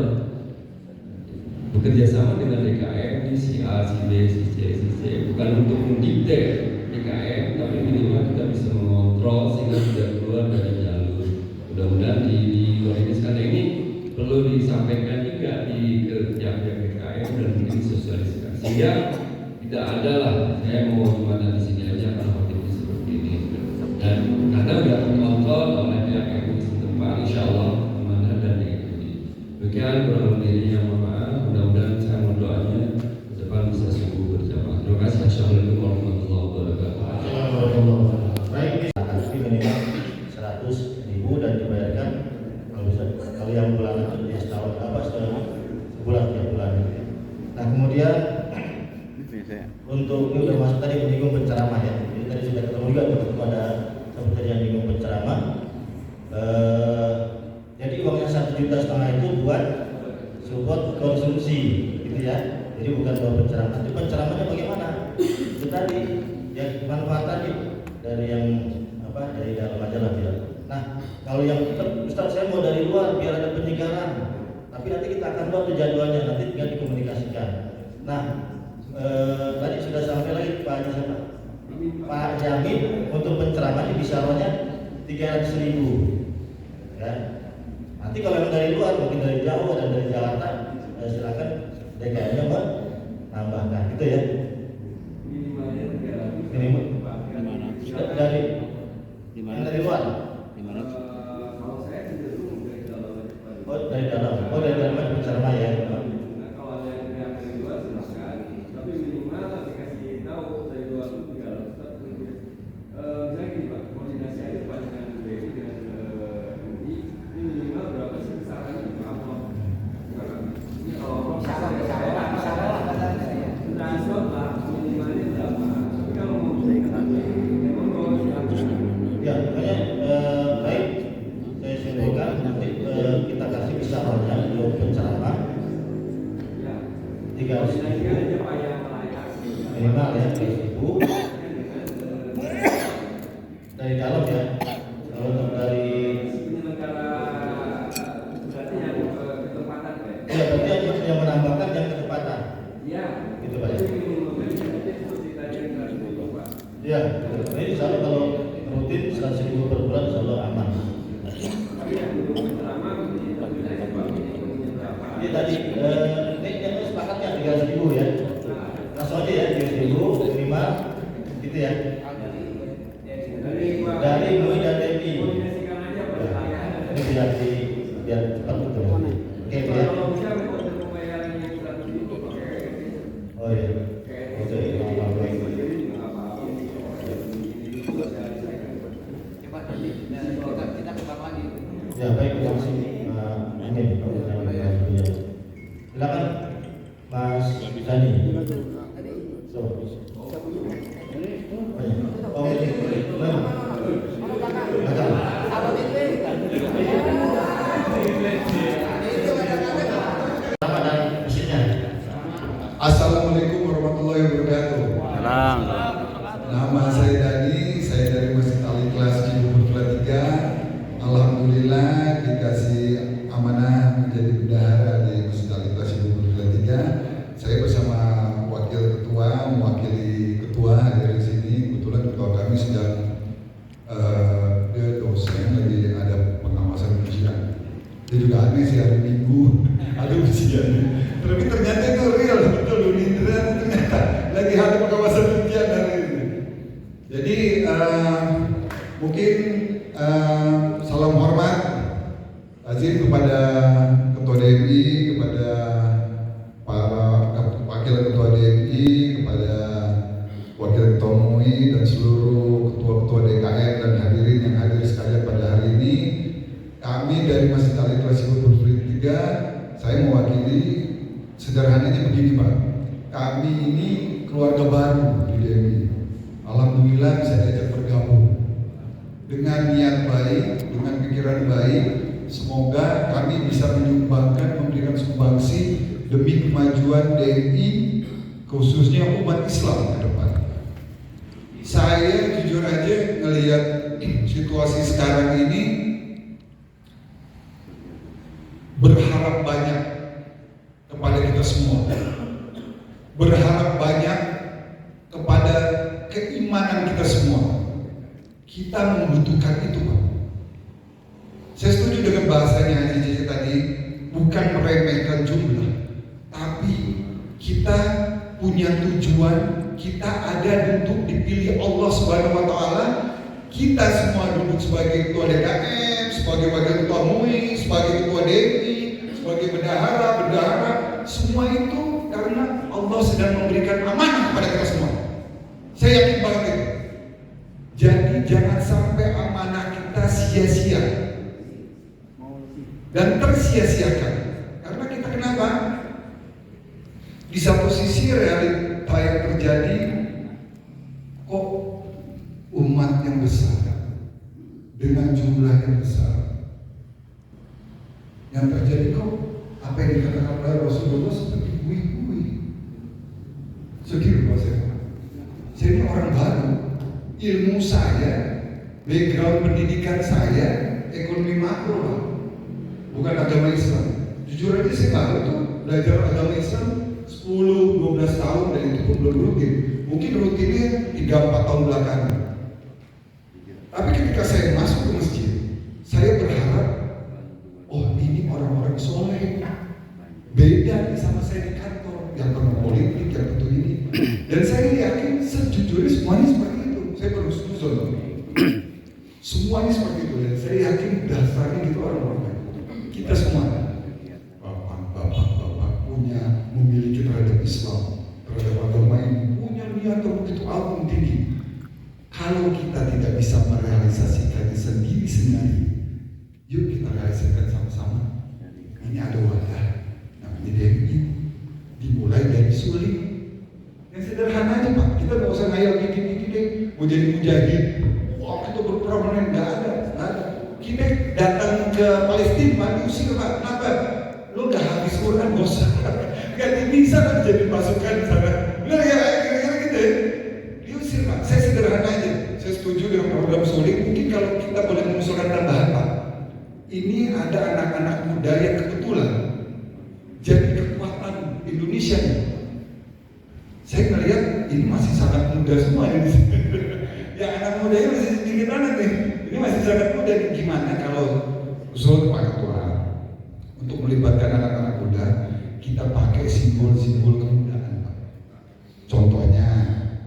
bekerja sama dengan DKM di si A, si B, si C, bukan untuk mendikte DKM, tapi minimal kita bisa mengontrol sehingga tidak keluar dari jalur. Mudah-mudahan di luar ini sekarang ini perlu disampaikan juga ke pihak-pihak DKM dan mungkin sosialisasi sehingga tidak ada lah saya mau cuma di sini aja kalau ini seperti ini, dan karena sudah terkontrol oleh pihak MUI setempat, insya Allah amanah dan diikuti. Demikian kurang lebihnya, yang mohon maaf. Mudah-mudahan saya mohon doanya ke depan bisa sungguh berjamaah. Terima kasih. Assalamualaikum warahmatullahi wabarakatuh. Baik, tapi minimal 100.000 dan dibayarkan kalau yang bulanan itu dia setahun sebulan tiap bulan. Nah kemudian untuk ini udah masuk tadi menyinggung penceramah ya. Jadi tadi sudah ketemu juga kepada seperti yang menyinggung penceramah. Jadi uangnya 1,5 juta itu buat support konsumsi, gitu ya. Jadi bukan buat penceramah. Tapi penceramahnya bagaimana? Itu tadi ya manfaat tadi dari yang dari dalam aja lah ya. Nah kalau yang Ustaz saya mau dari luar biar ada penyegaran, tapi nanti kita akan buat jadwalnya, nanti tinggal dikomunikasikan. Nah tadi sudah sampai lagi Pak Jamin untuk penceramahnya bisaronya 300.000 ya. Nanti kalau yang dari luar mungkin dari Jawa dan dari Jakarta silakan DKM-nya menambahkan gitu ya. Minimal dari luar. Dari dalam. Dari dalam penceramah ya. Ya, makanya baik saya simpulkan nanti kita kasih bisaronya untuk penceramah 300.000 minimal ya 300.000 dari dalam ya. Kalau untuk dari ya berarti yang menambahkan yang ketepatan. Gitu Pak ya. Ya, ini insya Allah kalau rutin 100.000 per bulan insya Allah aman. Ini tadi ini yang sepakatnya 300.000 ya. Langsung aja ya 300.000 minimal gitu ya. Dari MUI dan DPI. Ini biar cepat gitu. Oke ya. Oh iya. Oke. Ya baik, terima kasih. Ini silakan Mas Dani. Assalamualaikum warahmatullahi wabarakatuh. Nama saya Dani, saya dari Masjid Al-Ikhlas Cibubur Kelatiga. Alhamdulillah dikasih amanah menjadi bendahara di Masjid Al-Ikhlas Cibubur Kelatiga. Saya bersama wakil ketua, mewakili ketua dari sini. Kebetulan ketua kami sedang dia dosen lagi ada pengawasan ujian. Dia juga aneh sih hari Minggu ada ujian. Tapi ternyata itu real, betul Unindra ternyata lagi hari pengawasan ujian hari ini. Jadi mungkin salam hormat azim kepada Ketua DMI, kepada para wakil Ketua DMI, kepada wakil Ketua MUI dan seluruh ketua-ketua DKM dan hadirin yang hadir sekalian pada hari ini. Kami dari Masjid Al-Ikhlas Cibubur 3 Sederhananya begini Pak, kami ini keluarga baru di DMI. Alhamdulillah bisa diajak bergabung. Dengan niat baik, dengan pikiran baik, semoga kami bisa menyumbangkan, memberikan sumbangsi demi kemajuan DMI, khususnya umat Islam ke depan. Saya jujur aja ngelihat situasi sekarang ini berharap banyak kepada kita semua, berharap banyak kepada keimanan kita semua. Kita membutuhkan itu Pak. Saya setuju dengan bahasanya Haji Cici tadi, bukan meremehkan jumlah, tapi kita punya tujuan, kita ada untuk dipilih Allah Subhanahu wa Ta'ala. Kita semua duduk sebagai ketua DKM, sebagai wakil ketua MUI, sebagai ketua DMI, sebagai bendahara, semua itu karena Allah sedang memberikan amanah kepada kita semua. Saya yakin banget itu. Jadi jangan sampai amanah kita sia-sia dan tersia-siakan. Karena kita kenapa? Di satu sisi realita yang terjadi, kok umat yang besar dengan jumlah yang besar, yang terjadi kok apa yang dikatakan oleh Rasulullah seperti bui-bui. Segitu Pak saya. Saya ini orang baru, ilmu saya, background pendidikan saya, ekonomi makro Pak, bukan agama Islam. Jujur aja saya baru tuh belajar agama Islam 10-12 tahun dan itu pun belum rutin. Mungkin rutinnya 3-4 tahun belakangan. Tapi ketika saya masuk ke masjid, saya berharap, oh ini orang-orang soleh, beda sama saya di kantor, yang pernah politik, yang betul ini. Dan saya yakin sejujurnya semuanya seperti itu. Saya baru setuju semuanya seperti itu. Dan saya yakin dasarnya gitu orang-orang baik. Kita semua, bapak punya memiliki terhadap Islam, terhadap agama ini, punya niat yang begitu agung tinggi. Kalau kita tidak bisa merealisasikannya sendiri-sendiri, yuk kita realisasikan sama-sama. Ini ada wadah, namanya DMI. Dimulai dari sulit. Yang sederhana aja Pak, kita nggak usah ngayal gini-gini deh, mau jadi mujahid. Wah kita berperang, nggak ada. Kita datang ke Palestina, Pak, diusir Pak. Kenapa? Lo udah habis Quran, bosan. Gak bisa kan jadi pasukan di sana. Benar ya, kira-kira gitu ya. Diusir Pak. Saya sederhana aja. Saya setuju dengan program Sulit. Mungkin kalau kita boleh mengusulkan tambahan Pak, ini ada anak-anak muda yang kebetulan jadi kekuatan Indonesia nih. Saya melihat ini masih sangat muda semua ya di sini. Ya anak muda ini masih sedikit anak nih. Ini masih sangat muda. Gimana kalau usul Pak Ketua untuk melibatkan anak-anak muda, kita pakai simbol-simbol kemudaan Pak. Contohnya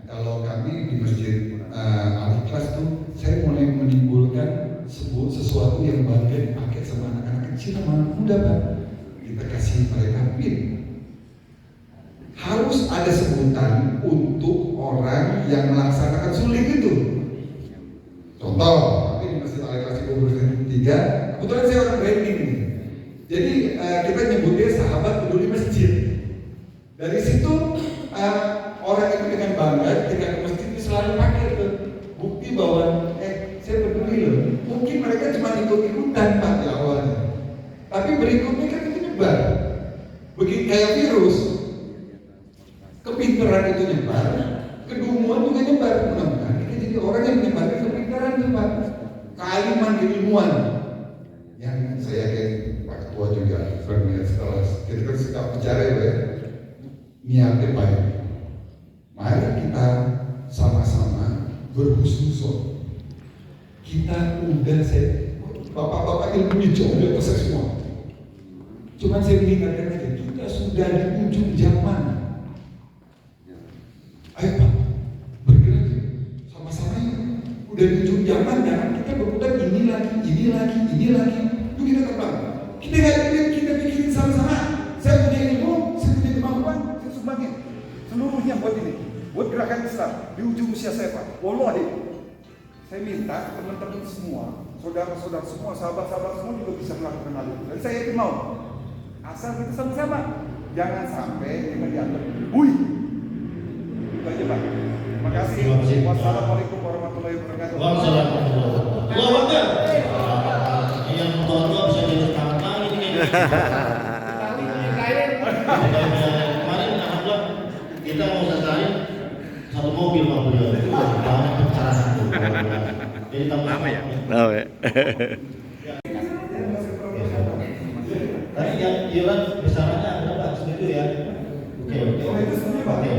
kalau kami di Masjid Al-Ikhlas tuh, saya mulai menimbulkan sesuatu yang bangga dipakai sama anak-anak kecil sama anak muda Pak. Kita kasih mereka pin. Harus ada sebutan untuk orang yang melaksanakan sulit itu. Contoh, tapi di Masjid Al-Ikhlas Cibubur 3, kebetulan saya orang branding nih. Jadi kita nyebutnya sahabat peduli masjid. Dari situ orang itu dengan bangga ketika ke masjid itu selalu pakai itu bukti bahwa saya peduli loh. Mungkin mereka cuma ikut-ikutan Pak di awalnya, tapi berikutnya kan itu nyebar. Begitu kayak virus, kepintaran itu nyebar, kedumuan juga nyebar. Mudah-mudahan kita jadi orang yang menyebarkan kepintaran itu Pak, kealiman, keilmuan. Yang saya yakin Pak Ketua juga berniat setelah kita suka bicara ya, niatnya baik. Mari kita sama-sama berhusnuzon. Kita udah bapak-bapak ilmu jauh di atas saya semua. Cuma saya mengingatkan aja, kita sudah di ujung zaman. Ayo Pak, bergerak sama-sama ya. Udah di ujung zaman, jangan kita berputar ini lagi. Yuk kita terbang. Kita pikirin sama-sama. Saya punya ilmu, saya punya kemampuan, saya sumbangin seluruhnya buat ini, buat gerakan Islam di ujung usia saya Pak. Wallahi, saya minta teman-teman semua, saudara-saudara semua, sahabat-sahabat semua juga bisa melakukan hal itu. Dan saya yakin mau, asal kita sama-sama. Jangan sampai kita dianggap, wih. Itu aja Pak. Terima kasih. Terima kasih. Wassalamualaikum warahmatullahi wabarakatuh. Waalaikumsalam. Allahu Akbar. Yang tua-tua bisa jadi tangan lagi nih. Kemarin alhamdulillah kita mau selesai satu mobil Pak beliau. Banyak bicara satu. Jadi tambah ya. Tadi yang iuran besarannya berapa? Setuju ya? Oke.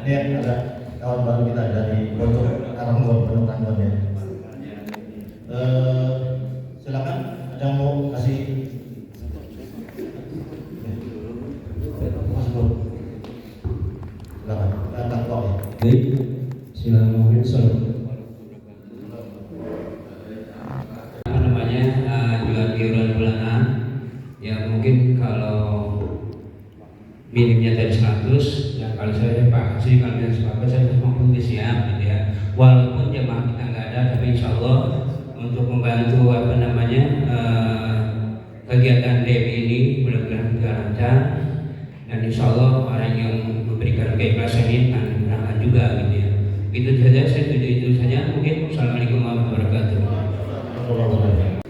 Ini ada kawan baru kita dari Bogor, Karanggon, Tanggon ya. Silakan, ada yang mau kasih? Silakan, datang kok ya. Baik, Bismillahirrahmanirrahim. Apa namanya jual iuran bulanan ya mungkin kalau minimnya dari 100 ya kalau saya Pak Kasih kalau yang sepakat saya mampu siap gitu ya walaupun jemaah kita nggak ada tapi insya Allah untuk membantu apa namanya kegiatan DEB ini mudah-mudahan juga lancar dan insya Allah orang yang memberikan keikhlasan ini akan berangkat juga gitu ya itu saja saya setuju itu saja mungkin. Assalamualaikum warahmatullahi wabarakatuh.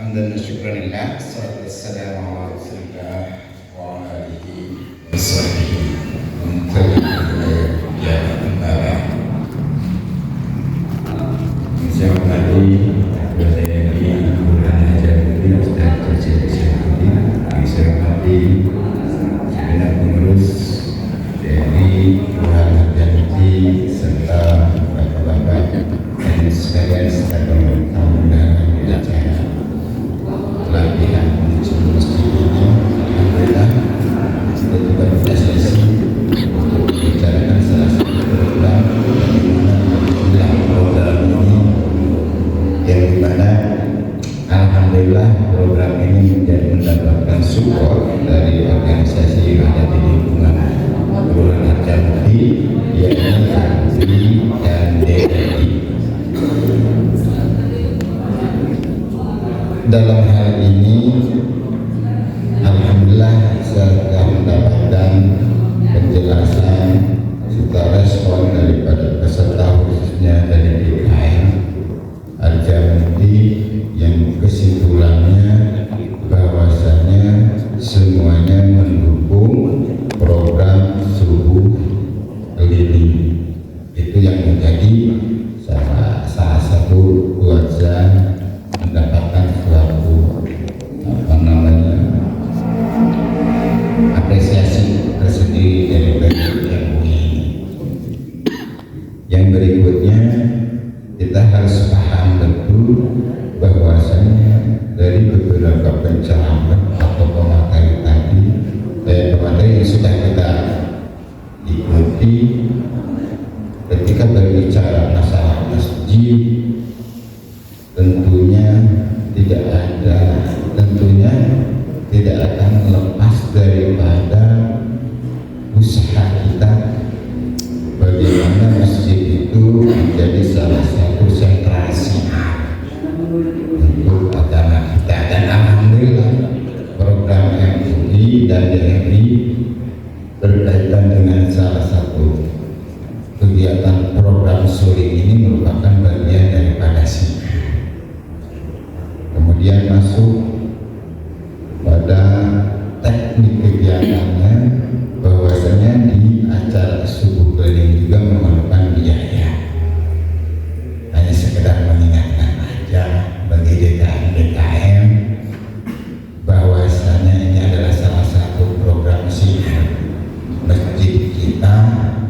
Hamdan syukranillah, salatu wassalamu ala rasulillah wa alihi wa sahbihi ya kembali. Saya tadi berada di Kelurahan Hajarudi Ustaz Cecep Syahudi. Saya tadi segenap pengurus dari Kelurahan Hajarudi serta bapak-bapak dan sekalian serta pemerintah undangan di acara pelatihan menuju masjid ini. Alhamdulillah kita juga bisa sesi untuk membicarakan salah satu program bagaimana program ini yang dimana alhamdulillah program ini mendapatkan support dari organisasi yang ada di lingkungan Kelurahan Harjamukti yaitu AMSI dan DRI. Dalam hal ini alhamdulillah saya mendapatkan penjelasan serta respon daripada peserta khususnya dari DKM Harjamukti yang kesimpulannya bahwasanya semuanya mendukung program subuh keliling. Itu yang menjadi salah satu wajah mendapatkan suatu apresiasi tersendiri dari MUI. Yang berikutnya kita harus paham betul bahwasanya dari beberapa penceramah atau pemateri tadi pemateri yang sudah kita ikuti ketika berbicara masalah masjid tentunya tidak akan lepas daripada usaha kita bagaimana masjid itu menjadi salah satu sentrasi untuk agama kita. Dan alhamdulillah program MUI dan DRI berkaitan dengan salah satu kegiatan program sore ini merupakan bagian daripada sini. Kemudian masuk pada teknik kegiatannya bahwasanya di acara subuh keliling juga memerlukan biaya. Hanya sekedar mengingatkan aja bagi DKM bahwasanya ini adalah salah satu program sinar masjid kita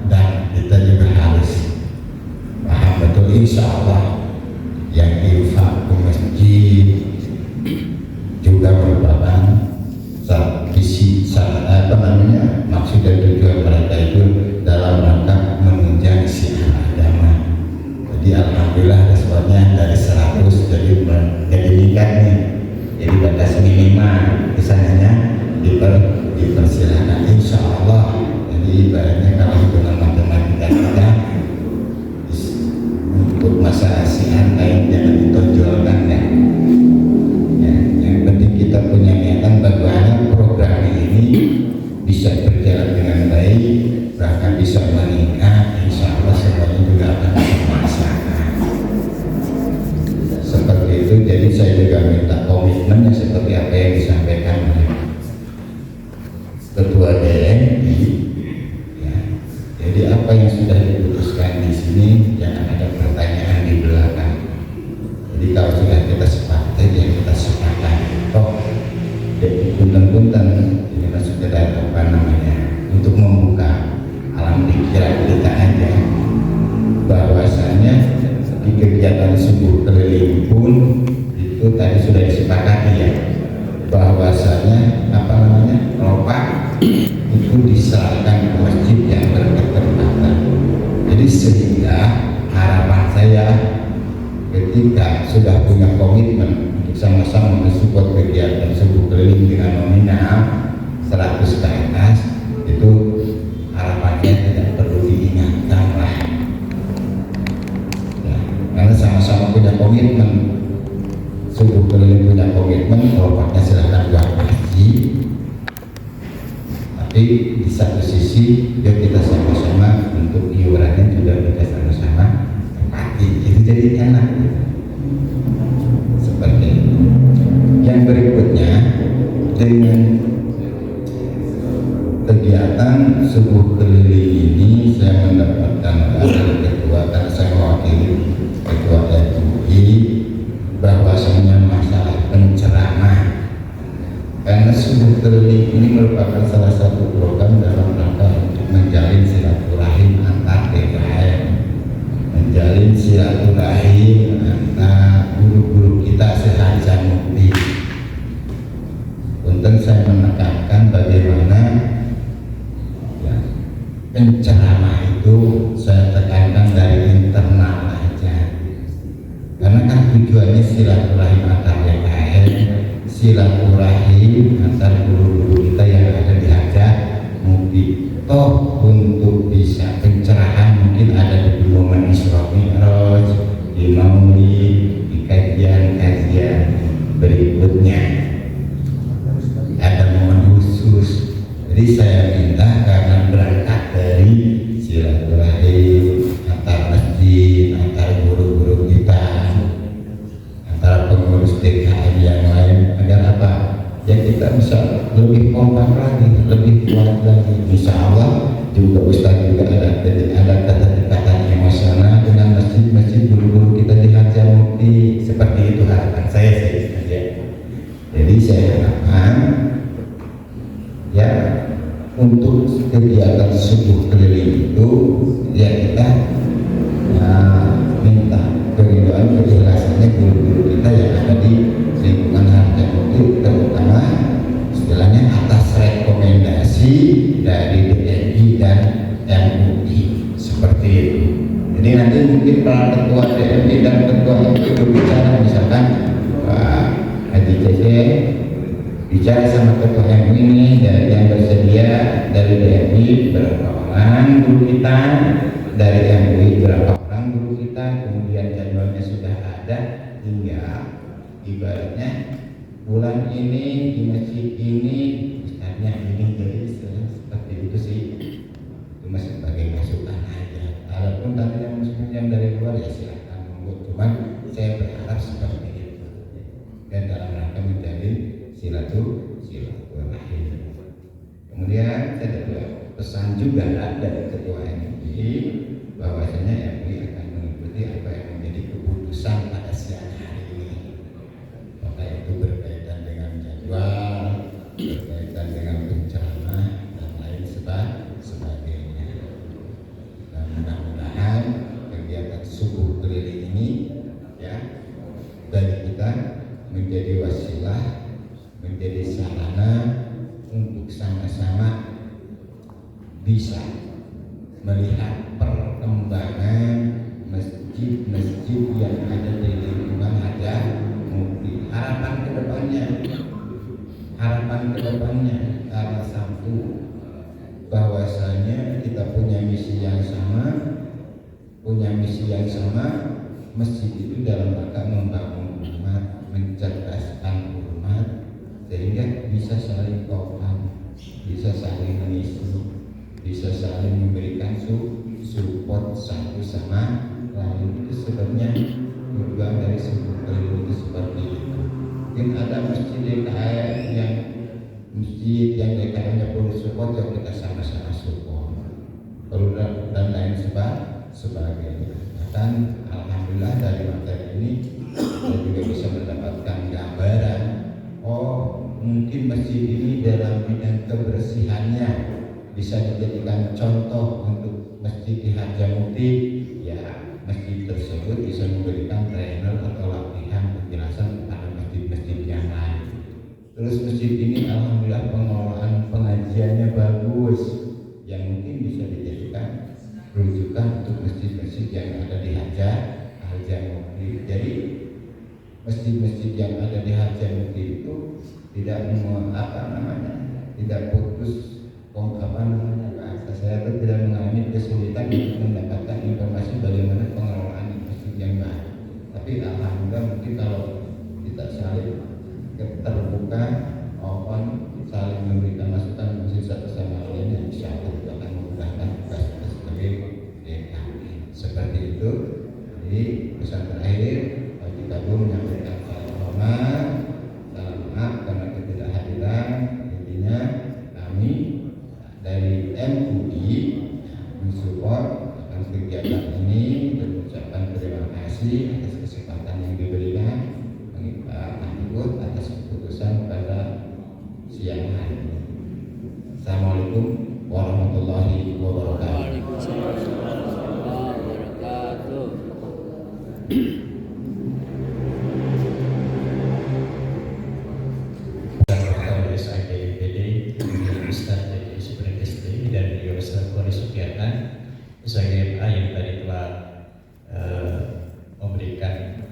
dan kita juga harus paham betul insya Allah yang infak ke masjid juga merupakan maksud dan tujuan mereka itu dalam rangka menunjang syiar agama. Jadi alhamdulillah responnya dari 100 jadi meningkat nih. Jadi batas minimal kesannya dipersilakan insya Allah. Jadi ibaratnya kalau hitungan matematika kita untuk masalah syiar lain jangan ditonjolkan ya. Yang penting kita punya niatan bagaimana program apa yang sudah diputuskan di sini jangan ada pertanyaan di belakang. Jadi kalau sudah kita sepakat ya kita sepakat. Toh jadi punten-punten ini masuk ke dalam apa namanya untuk membuka alam pikiran kita aja, bahwasanya di kegiatan subuh keliling pun itu tadi sudah disepakati ya, bahwasanya apa namanya ropak itu diserahkan ke masjid yang berketepatan. Jadi sehingga harapan saya ketika sudah punya komitmen untuk sama-sama mensupport kegiatan subuh keliling dengan nominal 100 ke atas, itu harapannya tidak perlu diingatkan lah ya, karena sama-sama punya komitmen. Subuh keliling punya komitmen, ropaknya silahkan buat haji, tapi di satu sisi yuk kita sama-sama untuk iurannya juga kita sama-sama tepati, itu jadi enak seperti itu. Yang berikutnya dengan kegiatan subuh keliling ini saya mendapatkan dari ketua, karena saya mewakili ketua MUI, bahwasanya masalah penceramah, karena subuh keliling ini merupakan salah satu program dalam rangka untuk menjalin silaturahim antar DKM, menjalin silaturahim antar guru-guru kita sehaja mukti. Untuk saya menekankan bagaimana ya, penceramah itu saya tekankan dari internal aja, karena kan tujuannya silaturahim antar DKM, silaturahim antar guru-guru kita yang ada di Hajah Mukti. Toh untuk bisa pencerahan mungkin ada di momen Isra Mi'raj, di Maulid, di kajian-kajian berikutnya ada momen khusus. Jadi saya minta karena berangkat dari silaturahim antar masjid, antar guru-guru kita, antara pengurus DKM yang lain, agar apa? Ya kita bisa lebih kompak lagi, lebih kuat lagi. Insya Allah juga Ustaz juga ada kata-kata emosional dengan masjid-masjid guru-guru kita di Hajah Mukti. Seperti itu harapan saya sih. Jadi saya harapkan ya untuk kegiatan subuh keliling itu ya kita minta keridhaan keikhlasannya guru-guru kita yang ada di lingkungan Hajah Mukti, terutama istilahnya atas rekomendasi dari DNI dan MUI seperti itu. Jadi nanti mungkin para ketua DNI dan ketua MUI berbicara, misalkan Pak Haji Cece bicara sama ketua MUI ini dari yang bersedia dari DNI berapa orang guru kita, dari MUI berapa orang guru kita, kemudian jadwalnya sudah ada, hingga ibaratnya bulan ini di masjid ini ustadznya ini, jadi seperti itu sih. Cuma sebagai masukan aja. Walaupun tadi yang muslim yang dari luar ya silakan monggo, cuman saya berharap seperti itu dan dalam rangka menjalin silaturahim. Kemudian saya ada pesan juga dari ketua MUI bahwasanya MUI akan mengikuti apa yang menjadi keputusan pada siang hari ini, maka itu berkaitan dengan jadwal, berkaitan dengan penceramah dan lain sebagainya. Dan mudah-mudahan kegiatan subuh keliling ini ya dari kita menjadi wasilah, menjadi sarana untuk sama-sama bisa melihat perkembangan masjid-masjid yang ada di lingkungan Hajah Mukti. Harapan kedepannya karena satu, bahwasanya kita punya misi yang sama, masjid itu dalam rangka membangun umat, mencerdaskan umat, sehingga bisa saling kompak, bisa saling mengisi, bisa saling memberikan support satu sama lain. Itu sebenarnya tujuan dari subuh keliling itu seperti itu. Mungkin ada masjid DKM yang DKM-nya perlu support, ya kita sama-sama support. Kalau dan lain sebagainya. Bahkan alhamdulillah dari materi ini kita juga bisa mendapatkan gambaran, oh mungkin masjid ini dalam bidang kebersihannya bisa dijadikan contoh untuk masjid di Harjamukti. Ya, masjid tersebut bisa memberikan trainer atau latihan penjelasan kepada masjid-masjid yang lain. Terus masjid ini alhamdulillah pengelolaan pengajiannya bagus, yang mungkin bisa dijadikan rujukan untuk masjid-masjid yang ada di Harjamukti. Jadi masjid-masjid yang ada di Harjamukti itu tidak tidak putus bahasa saya itu tidak mengalami kesulitan untuk mendapatkan informasi bagaimana pengelolaan masjid yang baik. Tapi alhamdulillah mungkin kalau kita saling terbuka, open, saling memberikan masukan satu sama lain, insya Allah itu akan memudahkan tugas-tugas kami seperti itu. Jadi pesan terakhir, Pak Kabur menyampaikan salam hormat, salam maaf karena ketidakhadiran. Intinya kami dari MUI mensupport akan kegiatan ini dan mengucapkan terima kasih atas kesempatan yang diberikan ikut atas keputusan pada siang hari ini. Assalamualaikum warahmatullahi wabarakatuh. Waalaikumsalam warahmatullahi wabarakatuh. Sebagai yang tadi telah memberikan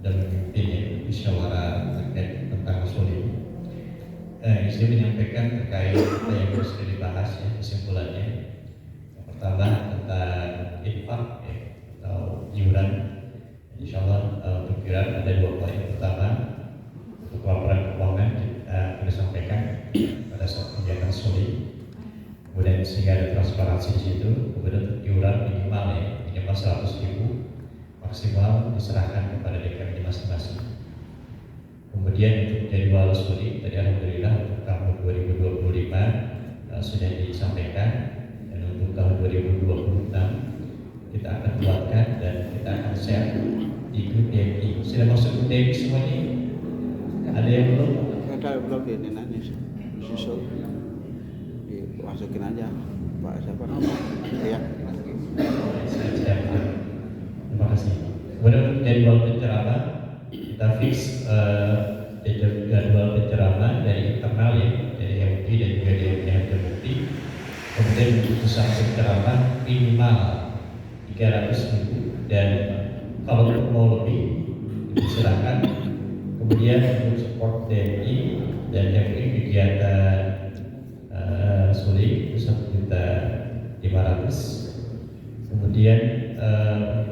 dan memimpin musyawarah terkait tentang usul ini. Saya menyampaikan terkait apa yang harus dibahas ya, kesimpulannya. Yang pertama tentang infak atau iuran. Insya Allah untuk iuran ada dua poin. Pertama untuk laporan keuangan kita sampaikan pada saat kegiatan soli. Kemudian sehingga ada transparansi di situ. Kemudian untuk iuran minimal 100.000, maksimal diserahkan kepada DKM masing-masing. Kemudian untuk jadwal studi tadi alhamdulillah untuk tahun 2025 sudah disampaikan, dan untuk tahun 2026 kita akan buatkan dan kita akan share di grup DMI. Sudah masuk grup DMI semuanya? Ada yang belum? Ada belum ini nanti susul. Masukin aja Pak siapa ya. Terima kasih. Kemudian untuk jadwal penceramah kita fix jadwal penceramah dari internal ya, dari MUI dan juga dari MUI. Kemudian untuk pusat penceramah minimal 300.000 dan kalau mau lebih silakan. Kemudian untuk support DMI dan MUI kegiatan sulit 1.500.000. Kemudian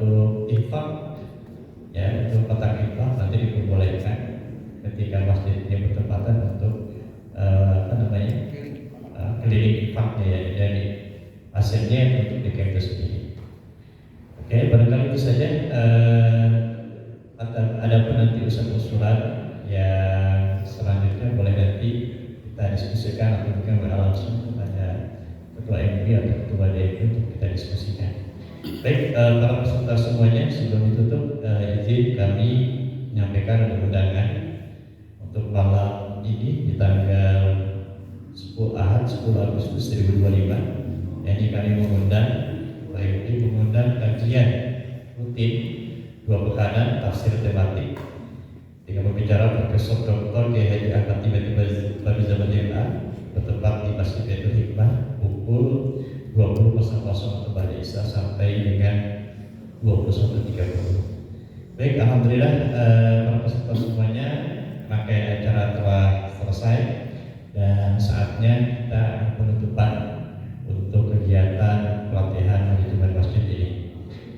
untuk infak ya, untuk kotak infak nanti diperbolehkan ketika masjidnya bertempatan untuk keliling infaknya ya, dari hasilnya untuk DKM itu sendiri. Oke, barangkali itu saja. Ada pun nanti usulan yang selanjutnya boleh nanti kita diskusikan atau mungkin langsung kepada Ketua MUI atau Ketua DMI untuk kita diskusikan. Baik, para peserta semuanya, sebelum ditutup izin kami menyampaikan undangan untuk malam ini di tanggal 10 Agustus 2025. Ini kami mengundang kajian rutin 2 pekanan tafsir tematik dengan pembicara Profesor Dr. Kiai Haji Ahmad Tiba Zaman MA bertempat di Masjid Baitul Hikmah pukul 20.00 atau pada Isya sampai dengan 21.30. Baik, alhamdulillah para peserta semuanya, rangkaian acara telah selesai dan saatnya kita penutupan untuk kegiatan pelatihan manajemen masjid ini.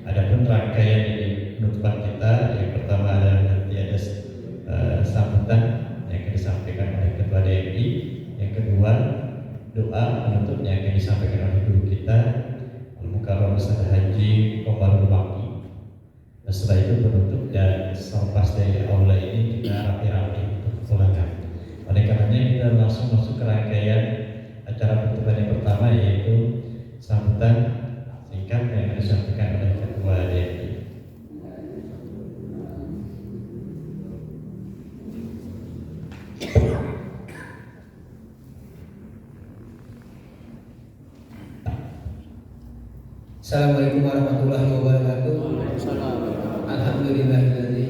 Adapun rangkaian ini penutupan kita, yang pertama adalah nanti ada sambutan yang akan disampaikan oleh Ketua DMI, yang kedua doa penutupnya akan disampaikan oleh guru kita Al-Mukarram Ustaz Haji Komarul Maki. Dan setelah itu penutup dan selepas dari aula ini kita rapi-rapi untuk pulangan. Oleh karenanya kita langsung masuk ke rangkaian acara penutupan yang pertama, yaitu sambutan singkat yang disampaikan oleh Assalamualaikum warahmatullahi wabarakatuh. Alhamdulillahilladzi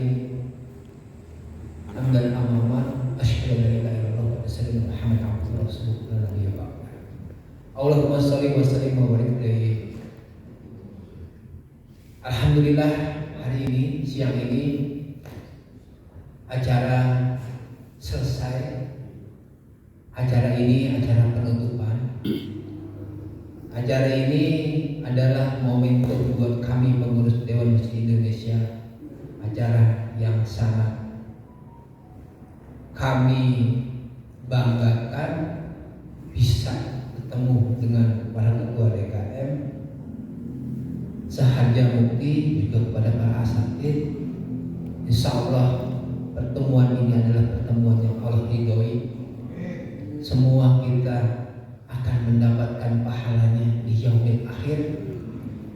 hamdan amman asyhadu an la ilaha illallah wa asyhadu anna Muhammadan abduhu wa rasuluhu la nabiyya ba'da. Allahumma shalli wa sallim wa barik alaihi. Alhamdulillah, hari ini, siang ini acara selesai. Acara ini acara penutupan. Acara ini adalah momentum buat kami pengurus Dewan Masjid Indonesia. Acara yang sangat kami banggakan, bisa bertemu dengan para ketua DKM, Saharja Mukti, juga kepada para asatidz. Insya Allah pertemuan ini adalah pertemuan yang Allah ridhoi. Semua kita akan mendapatkan pahalanya di yaumil akhir,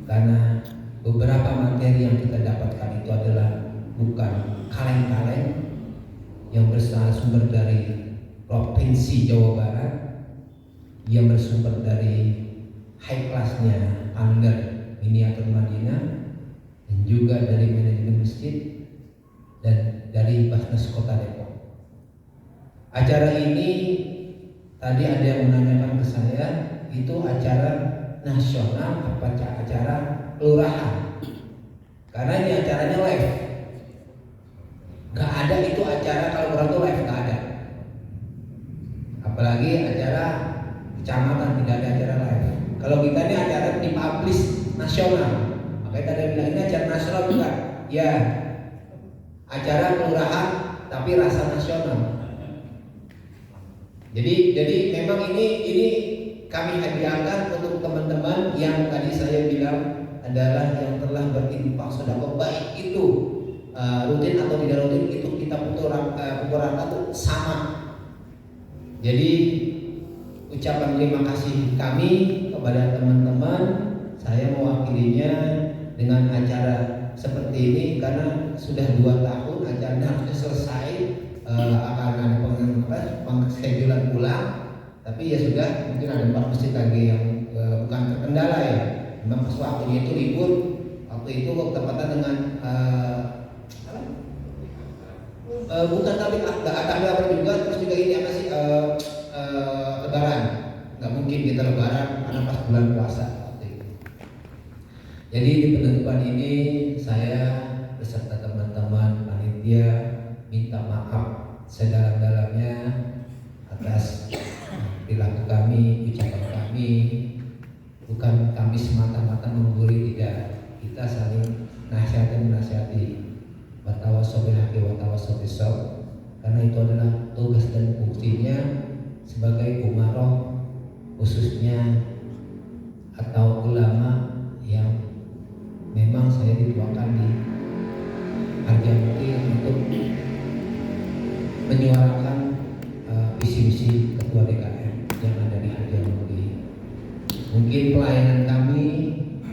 karena beberapa materi yang kita dapatkan itu adalah bukan kaleng-kaleng yang bersumber dari Provinsi Jawa Barat, yang bersumber dari high class-nya Under Miniatur Madinah, dan juga dari manajemen masjid dan dari Basnas Kota Depok. Acara ini tadi ada yang menanyakan ke saya, itu acara nasional apa acara kelurahan? Karena ini acaranya live. Gak ada itu acara kalau kurang itu live, gak ada. Apalagi acara kecamatan, tidak ada acara live. Kalau kita ini acara dipublish nasional, makanya tadi bilang ini acara nasional bukan? Ya, acara kelurahan tapi rasa nasional. Jadi memang ini kami hadiahkan untuk teman-teman yang tadi saya bilang adalah yang telah berinfak sedekah, baik itu rutin atau tidak rutin, itu kita pukul rata itu sama. Jadi ucapan terima kasih kami kepada teman-teman, saya mewakilinya dengan acara seperti ini karena sudah 2 tahun acaranya harusnya selesai, akan ada pengschedulan ulang, tapi ya sudah, mungkin ada 4 masjid lagi yang bukan terkendala ya. Memang pas waktunya itu libur, waktu itu bertepatan dengan bukan tapi ada juga, terus juga ini apa sih lebaran. Nggak mungkin kita lebaran karena pas bulan puasa waktu itu. Jadi di penutupan ini saya beserta teman-teman panitia minta maaf sedalam-dalamnya atas perilaku kami, ucapan kami. Bukan kami semata-mata menggurui, tidak. Kita saling nasihat dan menasihati. Watawasau bil haqqi watawasau bis sabr. Karena itu adalah tugas dan fungsinya sebagai umaroh, khususnya atau ulama yang memang saya dituakan di Harjamukti untuk menyuarakan visi-visi ketua DKM yang ada di Harjamukti. Mungkin pelayanan kami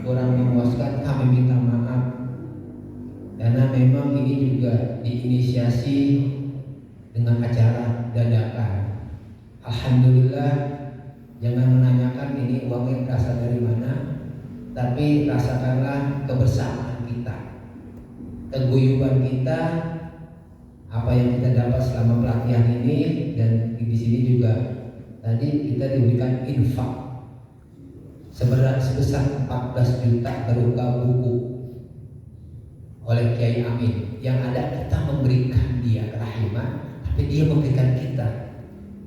kurang memuaskan, kami minta maaf, karena memang ini juga diinisiasi dengan acara dadakan. Alhamdulillah, jangan menanyakan ini uangnya berasal dari mana, tapi rasakanlah kebersamaan kita, keguyuban kita, apa yang kita dapat selama pelatihan ini. Dan di sini juga tadi kita diberikan infak sebesar 14 juta berupa buku oleh Kiai Amin. Yang ada kita memberikan dia rahimah, tapi dia memberikan kita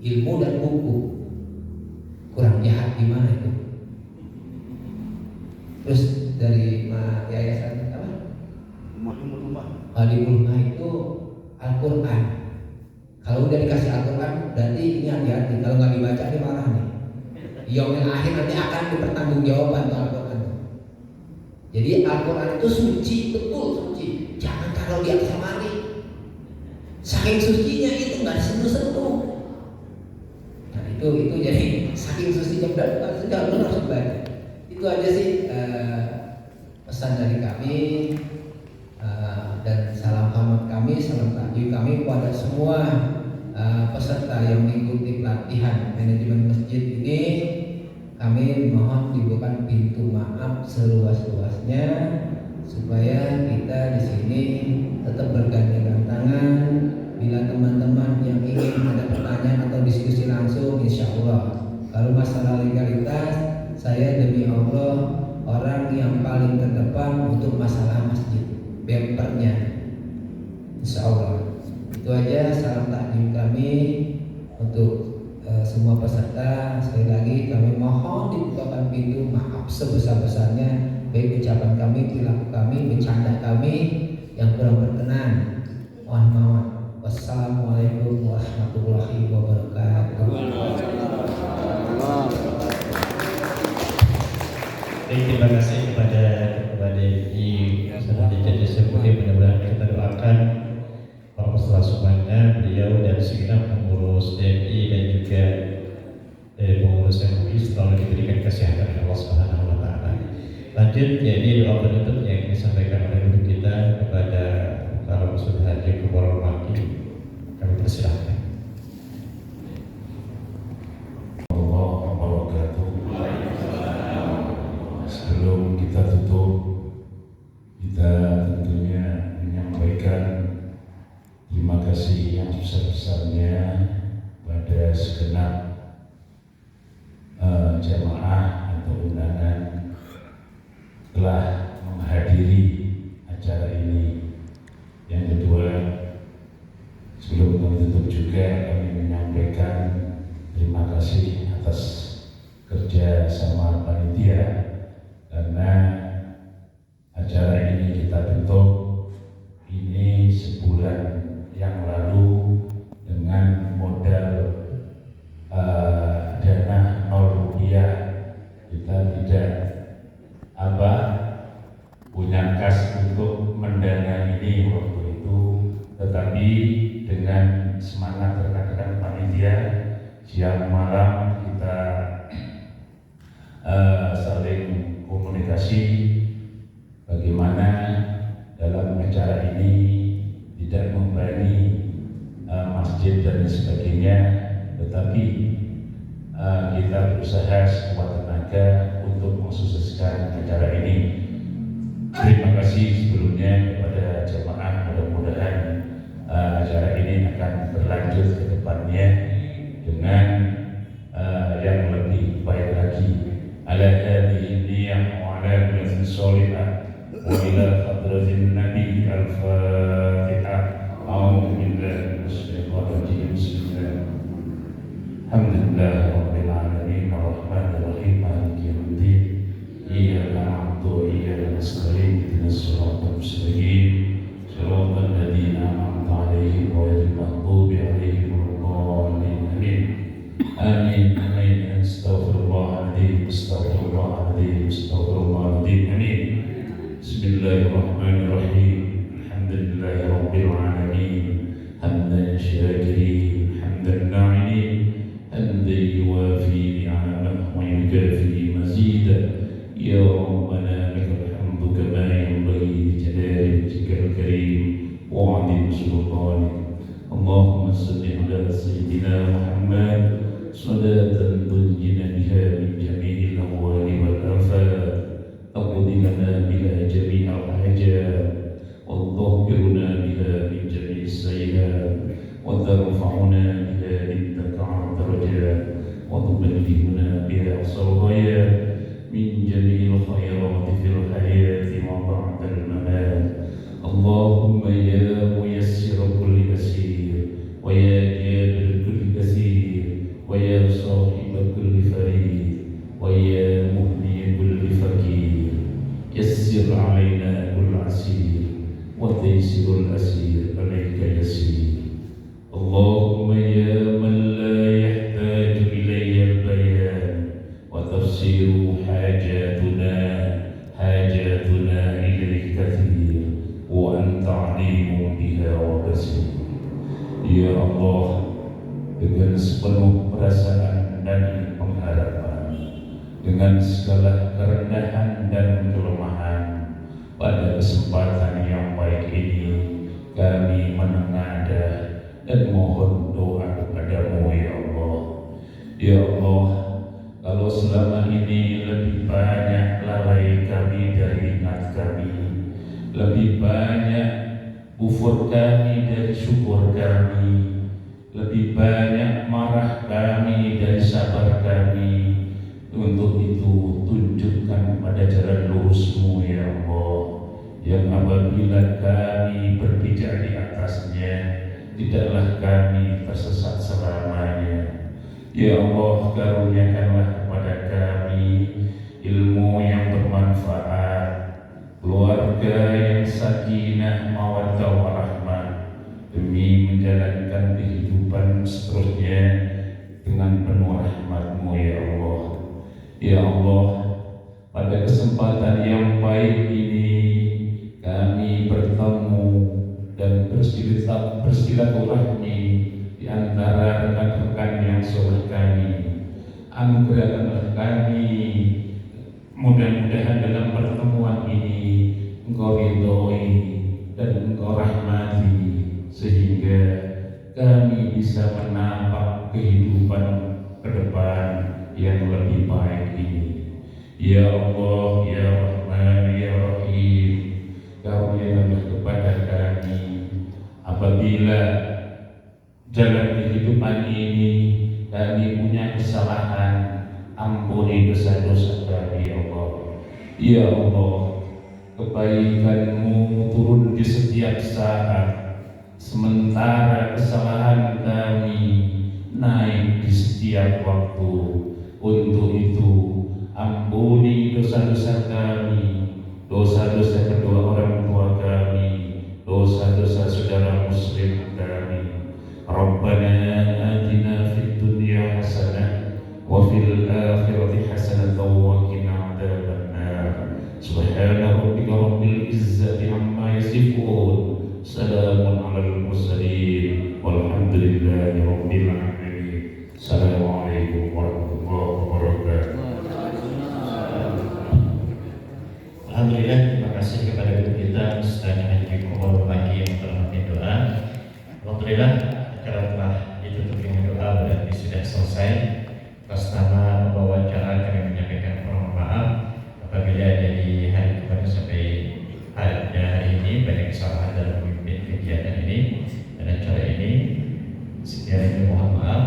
ilmu dan buku. Kurang jahat di mana itu? Terus dari yayasan apa? Malimul Rumah itu Al-Quran. Kalau udah dikasih Al-Quran berarti ini hati-hati, kalau nggak dibaca dia marah nih. Yaumil akhir nanti akan dipertanggungjawabkan Al-Quran. Jadi Al-Quran itu suci, betul suci. Jangan taruh di atas lemari. Saking sucinya itu nggak disentuh-sentuh. Nah itu jadi saking sucinya berarti harus dibaca. Itu aja sih pesan dari kami. Dan salam hormat kami, salam takjub kami kepada semua peserta yang mengikuti pelatihan manajemen masjid ini. Kami mohon dibukakan pintu maaf seluas-luasnya supaya kita di sini tetap bergandengan tangan. Bila teman-teman yang ingin ada pertanyaan atau diskusi langsung, insya Allah. Kalau masalah legalitas, saya demi Allah orang yang paling terdepan untuk masalah masjid, bempernya, insya Allah. Itu aja salam takdim kami untuk semua peserta. Sekali lagi kami mohon dibukakan pintu maaf sebesar-besarnya, baik ucapan kami, perilaku kami, bercanda kami yang kurang berkenan. Mohon maaf. Wassalamualaikum warahmatullahi wabarakatuh. Terima kasih kepada DI Ustaz Jadi Seputi. Mudah-mudahan kita doakan Pak Ustaz semuanya, beliau dan segenap pengurus DI dan juga pengurus MUI selalu diberikan kesehatan Allah Subhanahu wa taala. Lanjut, jadi doa penutup yang disampaikan oleh guru kita kepada para peserta haji Kubur Maki, kami persilahkan. Sebelum kita tutup, kita tentunya menyampaikan terima kasih yang sebesar-besarnya pada segenap jamaah atau undangan telah menghadiri acara ini. Yang kedua, sebelum kami tutup juga kami menyampaikan terima kasih atas kerja sama panitia, karena acara ini kita bentuk ini sebulan yang lalu dengan modal dana 0 rupiah. Kita tidak punya kas untuk mendanai ini waktu itu, tetapi dengan semangat rekan-rekan panitia, siang malam kita saling komunikasi bagaimana dalam acara ini tidak membebani masjid dan sebagainya, tetapi kita berusaha sekuat tenaga untuk mensukseskan acara ini. Terima kasih sebelumnya kepada jemaah, mudah-mudahan acara ini akan berlanjut ke depannya dengan yang lebih baik lagi. Ala hadhihi niyyah wa ala kulli sholihah wa ila hadratin nabi al-fatihah. A'udzu billahi minasyaitonir rajim. Bismillahirrahmanirrahim. Alhamdulillahi rabbil alamin arrahmanir rahim maliki yaumiddin. Iyyaka na'budu wa iyyaka nasta'in ihdinas siratal mustaqim siratal ladzina an'amta 'alaihim ghairil maghdubi 'alaihim waladdallin. Amin. Amin. Astaghfirullahaladzim. Astaghfirullahaladzim. Astaghfirullahaladzim. Amin. Bismillahirrahmanirrahim. Alhamdulillahi rabbil alamin. Hamdan syakirin, hamdan na'imin, hamdan yuwafi ni'amahu wa yukafi mazidah. Ya Rabbana lakal hamdu kama yanbaghi li jalali wajhikal karim wa 'azimi sultanik. Allahumma salli ala sayyidina Muhammad salatan tunjina biha min jami'il ahwali wal afat, taqdi lana biha jami'al hajat, wa tudhhiruna biha min jami'is sayyi'at, wa tarfa'una biha indaka 'ala darajat, wa tuballighuna biha aqsal ghayat min jami'il khairati fil hayati wa ba'dal mamat. Allahumma ya muyassir kulli asir wa ya jabir kulli kasir wa ya sahib kulli farid wa ya muhdi kulli fakir, yassir alaina kull asir wa taysirul asir alayka yasir. Allahumma ya man la yahtaju ilayya al-bayan wa tafsiru hajatuna ilayka kathir wa anta alimun biha wa basir. Ya Allah, dengan sepenuh perasaan dan pengharapan, dengan segala kerendahan dan kelemahan, pada kesempatan yang baik ini kami menengadah dan mohon doa kepadamu ya Allah. Ya Allah, kalau selama ini lebih banyak lalai kami dari ingat kami, lebih banyak kufur kami dari syukur kami, lebih banyak marah kami dari sabar kami. Untuk itu tunjukkan pada jalan lurus-Mu ya Allah, yang apabila kami berpijak di atasnya, tidaklah kami tersesat selamanya. Ya Allah, karuniakanlah kepada kami ilmu yang bermanfaat, keluarga yang sakinah, mawaddah warahmah, demi menjalankan kehidupan seterusnya dengan penuh rahmat-Mu ya Allah. Ya Allah, pada kesempatan yang baik ini kami bertemu dan bersilaturahmi di antara rekan-rekan yang soleh kami. Anugerahkanlah kami, mudah-mudahan dalam pertemuan ini Engkau ridhoi dan Engkau rahmati, sehingga kami bisa menampak kehidupan ke depan yang lebih baik ini. Ya Allah, Ya Rahman, Ya Rahim, karuniakanlah kepada kami apabila jalan kehidupan ini kami punya kesalahan, ampuni dosa-dosa kami ya Allah. Ya Allah, kebaikan-Mu turun di setiap saat, sementara kesalahan kami naik di setiap waktu. Untuk itu ampuni dosa-dosa kami, dosa-dosa kedua orang tua kami, dosa-dosa saudara muslim kami. Rabbana atina fid dunya hasanah wa fil akhirati hasanah wa qina adzabannar. Subhana rabbika rabbil izzati amma yasifun, salamun alal mursalin, walhamdulillahi rabbil alamin. Assalamualaikum warahmatullahi wabarakatuh. Alhamdulillah, terima kasih kepada guru kita Ustaz Haji Komar Pagi yang telah memimpin doa. Alhamdulillah, acara telah ditutup dengan doa, berarti sudah selesai. Atas nama pembawa acara kami menyampaikan permohonan maaf apabila dari hari kemarin sampai hari ini banyak kesalahan dalam memimpin kegiatan ini dan acara ini. Sekiranya mohon maaf.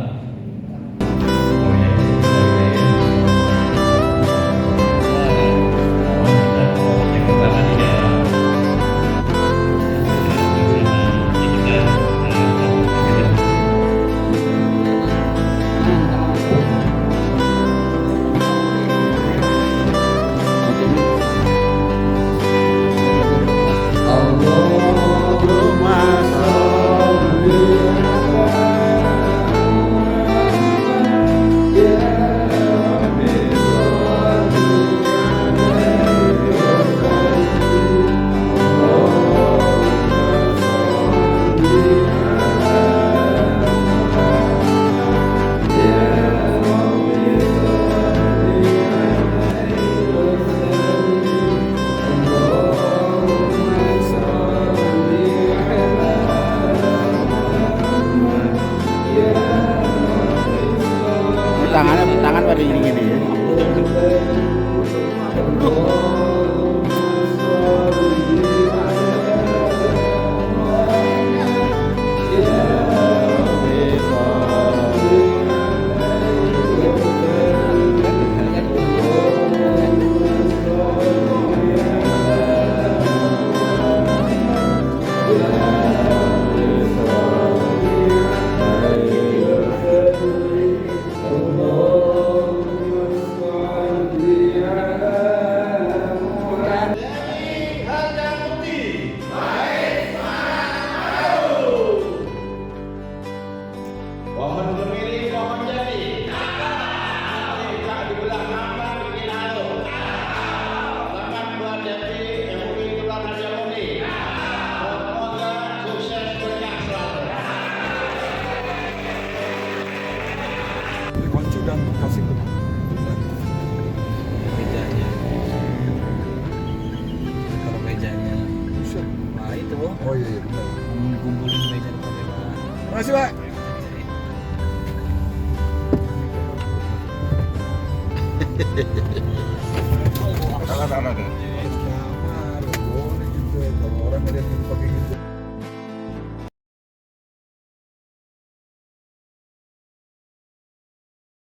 tangan pada gini ya. Dan kasih ke mejanya. Kalau mejanya, nah itu oh iya iya benar. kumpulin meja depan ya Pak. Makasih Pak. Tangan Boleh juga kalau orang ngeliat itu pakai gitu.